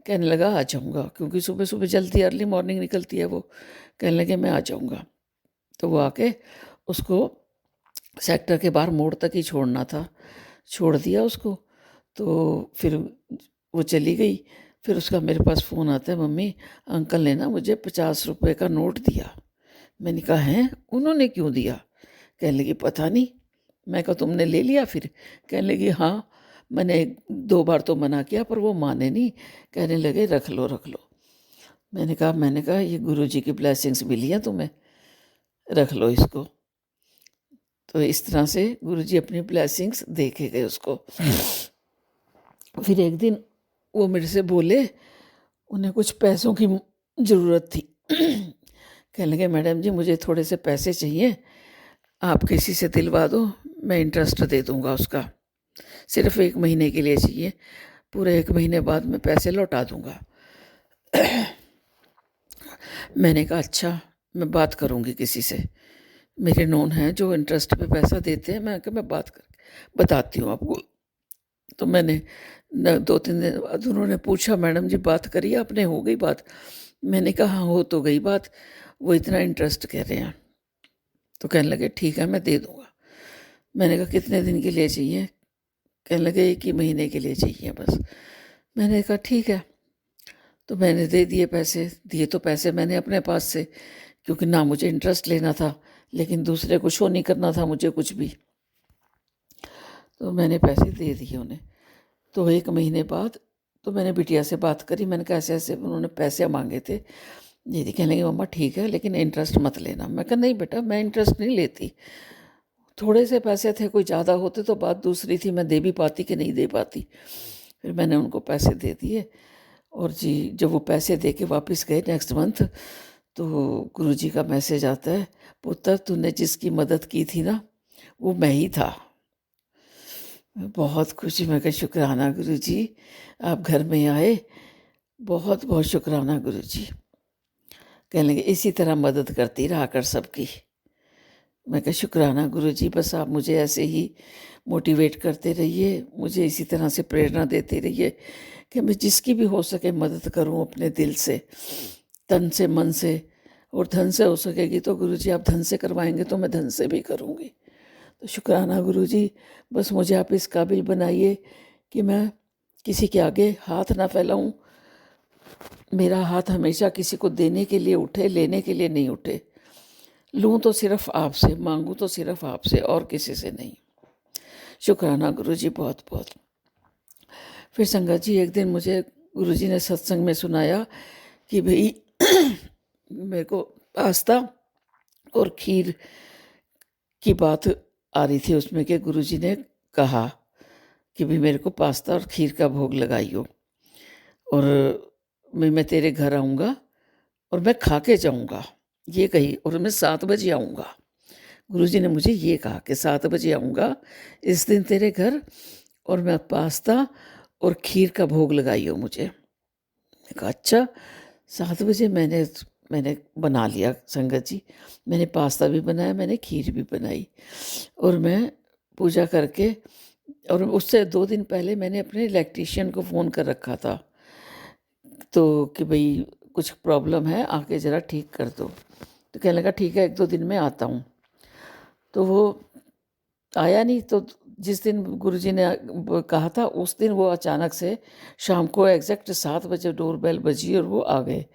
कहने लगा आ जाऊँगा, क्योंकि सुबह सुबह जल्दी अर्ली मॉर्निंग निकलती है वो। कहने लगे मैं आ जाऊँगा। तो वो आके उसको सेक्टर के बाहर मोड़ तक ही छोड़ना था, छोड़ दिया उसको। तो फिर वो चली गई। फिर उसका मेरे पास फ़ोन आता है, मम्मी अंकल ने ना मुझे 50 रुपये का नोट दिया। मैंने कहा हैं, उन्होंने क्यों दिया? कहने लगी पता नहीं। मैं कहा तुमने ले लिया फिर? कहने लगी हाँ, मैंने 2 बार तो मना किया पर वो माने नहीं। कहने लगे रख लो रख लो। मैंने कहा ये गुरुजी की ब्लेसिंग्स मिली हैं तुम्हें, रख लो इसको। तो इस तरह से गुरुजी अपनी ब्लेसिंग्स दे के गए उसको। फिर एक दिन वो मेरे से बोले, उन्हें कुछ पैसों की ज़रूरत थी। कहने लगे मैडम जी मुझे थोड़े से पैसे चाहिए, आप किसी से दिलवा दो, मैं इंटरेस्ट दे दूंगा उसका, सिर्फ 1 महीने के लिए चाहिए, पूरे 1 महीने बाद मैं पैसे लौटा दूंगा। मैंने कहा अच्छा, मैं बात करूंगी किसी से, मेरे नोन हैं जो इंटरेस्ट पे पैसा देते हैं, मैं बात कर बताती हूँ आपको। तो मैंने 2-3 दिन बाद उन्होंने पूछा मैडम जी बात करिए आपने, हो गई बात? मैंने कहा हाँ हो तो गई बात, वो इतना इंटरेस्ट कह रहे हैं। तो कहने लगे ठीक है मैं दे दूँगा। मैंने कहा कितने दिन के लिए चाहिए? कहने लगे 1 ही महीने के लिए चाहिए बस। मैंने कहा ठीक है। तो मैंने दे दिए पैसे। दिए तो पैसे मैंने अपने पास से, क्योंकि ना मुझे इंटरेस्ट लेना था, लेकिन दूसरे को शो नहीं करना था मुझे कुछ भी। तो मैंने पैसे दे दिए उन्हें। तो 1 महीने बाद तो मैंने बिटिया से बात करी, मैंने कहा ऐसे ऐसे उन्होंने पैसे मांगे थे। दीदी कहने लगी मम्मा ठीक है लेकिन इंटरेस्ट मत लेना। मैं कहा नहीं बेटा मैं इंटरेस्ट नहीं लेती, थोड़े से पैसे थे, कोई ज़्यादा होते तो बात दूसरी थी, मैं दे भी पाती कि नहीं दे पाती। फिर मैंने उनको पैसे दे दिए। और जी जब वो पैसे दे के वापस गए नेक्स्ट मंथ, तो गुरुजी का मैसेज आता है, पुत्र तूने जिसकी मदद की थी ना वो मैं ही था। मैं बहुत खुशी, मैं कहा शुक्राना गुरुजी, आप घर में आए, बहुत बहुत शुक्राना गुरुजी। कहने लगे इसी तरह मदद करती रहा कर सबकी। मैं कहा शुक्राना गुरुजी, बस आप मुझे ऐसे ही मोटिवेट करते रहिए, मुझे इसी तरह से प्रेरणा देते रहिए कि मैं जिसकी भी हो सके मदद करूं अपने दिल से, तन से, मन से, और धन से हो सकेगी तो गुरुजी आप धन से करवाएंगे तो मैं धन से भी करूंगी। तो शुक्राना गुरुजी, बस मुझे आप इस काबिल बनाइए कि मैं किसी के आगे हाथ ना फैलाऊं, मेरा हाथ हमेशा किसी को देने के लिए उठे, लेने के लिए नहीं उठे। लूँ तो सिर्फ आपसे, मांगूँ तो सिर्फ आपसे और किसी से नहीं। शुक्राना गुरुजी बहुत बहुत। फिर संगत जी एक दिन मुझे गुरुजी ने सत्संग में सुनाया कि भाई मेरे को पास्ता और खीर की बात आ रही थी उसमें, कि गुरुजी ने कहा कि भाई मेरे को पास्ता और खीर का भोग लगाइयो, और मैं तेरे घर आऊँगा और मैं खा के जाऊँगा, ये कही, और मैं 7 बजे आऊँगा। गुरुजी ने मुझे ये कहा कि 7 बजे आऊँगा इस दिन तेरे घर, और मैं पास्ता और खीर का भोग लगाइयो मुझे। मैंने कहा अच्छा। 7 बजे मैंने बना लिया संगत जी, मैंने पास्ता भी बनाया, मैंने खीर भी बनाई, और मैं पूजा करके, और उससे 2 दिन पहले मैंने अपने इलेक्ट्रीशियन को फ़ोन कर रखा था, तो कि भाई कुछ प्रॉब्लम है आके ज़रा ठीक कर दो। तो कहने लगा ठीक है 1-2 दिन में आता हूँ। तो वो आया नहीं। तो जिस दिन गुरुजी ने कहा था उस दिन वो अचानक से शाम को एग्जैक्ट 7 बजे डोरबेल बजी और वो आ गए।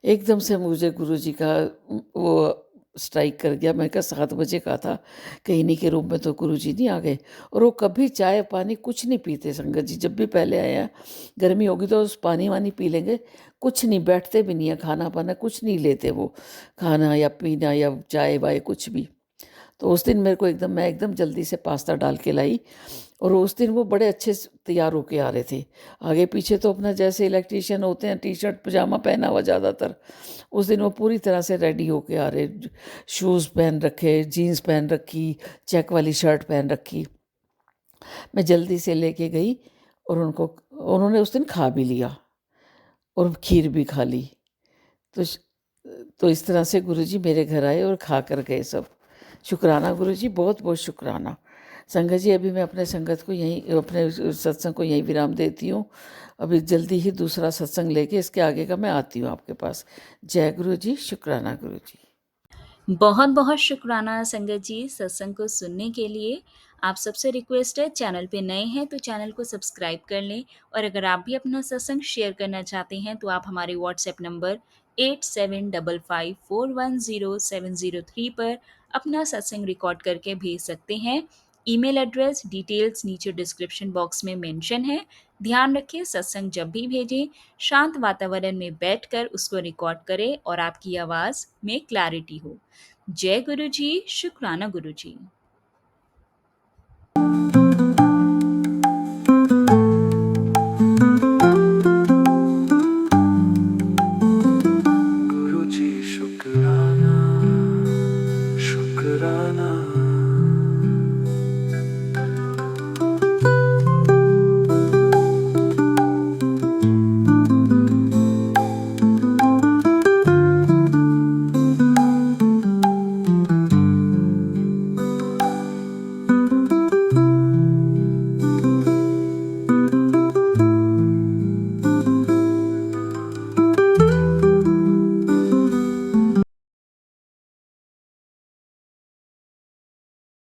एकदम से मुझे गुरुजी का वो स्ट्राइक कर गया। मैं कहा 7 बजे का था, कहीं नहीं के रूम में तो गुरुजी नहीं आ गए। और वो कभी चाय पानी कुछ नहीं पीते संगत जी। जब भी पहले आए हैं, गर्मी होगी तो पानी वानी पी लेंगे, कुछ नहीं, बैठते भी नहीं है, खाना पाना कुछ नहीं लेते वो, खाना या पीना या चाय वाय कुछ भी। तो उस दिन मेरे को एकदम, मैं एकदम जल्दी से पास्ता डाल के लाई। और उस दिन वो बड़े अच्छे से तैयार होके आ रहे थे। आगे पीछे तो अपना जैसे इलेक्ट्रिशियन होते हैं, टी शर्ट पजामा पहना हुआ ज़्यादातर। उस दिन वो पूरी तरह से रेडी होके आ रहे, शूज़ पहन रखे, जीन्स पहन रखी, चेक वाली शर्ट पहन रखी। मैं जल्दी से लेके गई और उन्होंने उस दिन खा भी लिया और खीर भी खा ली। तो तो इस तरह से गुरुजी मेरे घर आए और खा कर गए सब। शुक्राना गुरुजी, बहुत बहुत शुक्राना। संगत जी, अभी मैं अपने सत्संग को यहीं विराम देती हूँ। अभी जल्दी ही दूसरा सत्संग लेके इसके आगे का मैं आती हूँ आपके पास। जय गुरु जी, शुक्राना गुरु जी। बहुत बहुत शुक्राना संगत जी सत्संग को सुनने के लिए। आप सबसे रिक्वेस्ट है, चैनल पे नए हैं तो चैनल को सब्सक्राइब कर लें। और अगर आप भी अपना सत्संग शेयर करना चाहते हैं तो आप हमारे व्हाट्सएप नंबर 8755410703 पर अपना सत्संग रिकॉर्ड करके भेज सकते हैं। ईमेल एड्रेस डिटेल्स नीचे डिस्क्रिप्शन बॉक्स में मेंशन है। ध्यान रखें, सत्संग जब भी भेजें शांत वातावरण में बैठकर उसको रिकॉर्ड करें और आपकी आवाज़ में क्लैरिटी हो। जय गुरु जी, शुक्राना गुरु जी।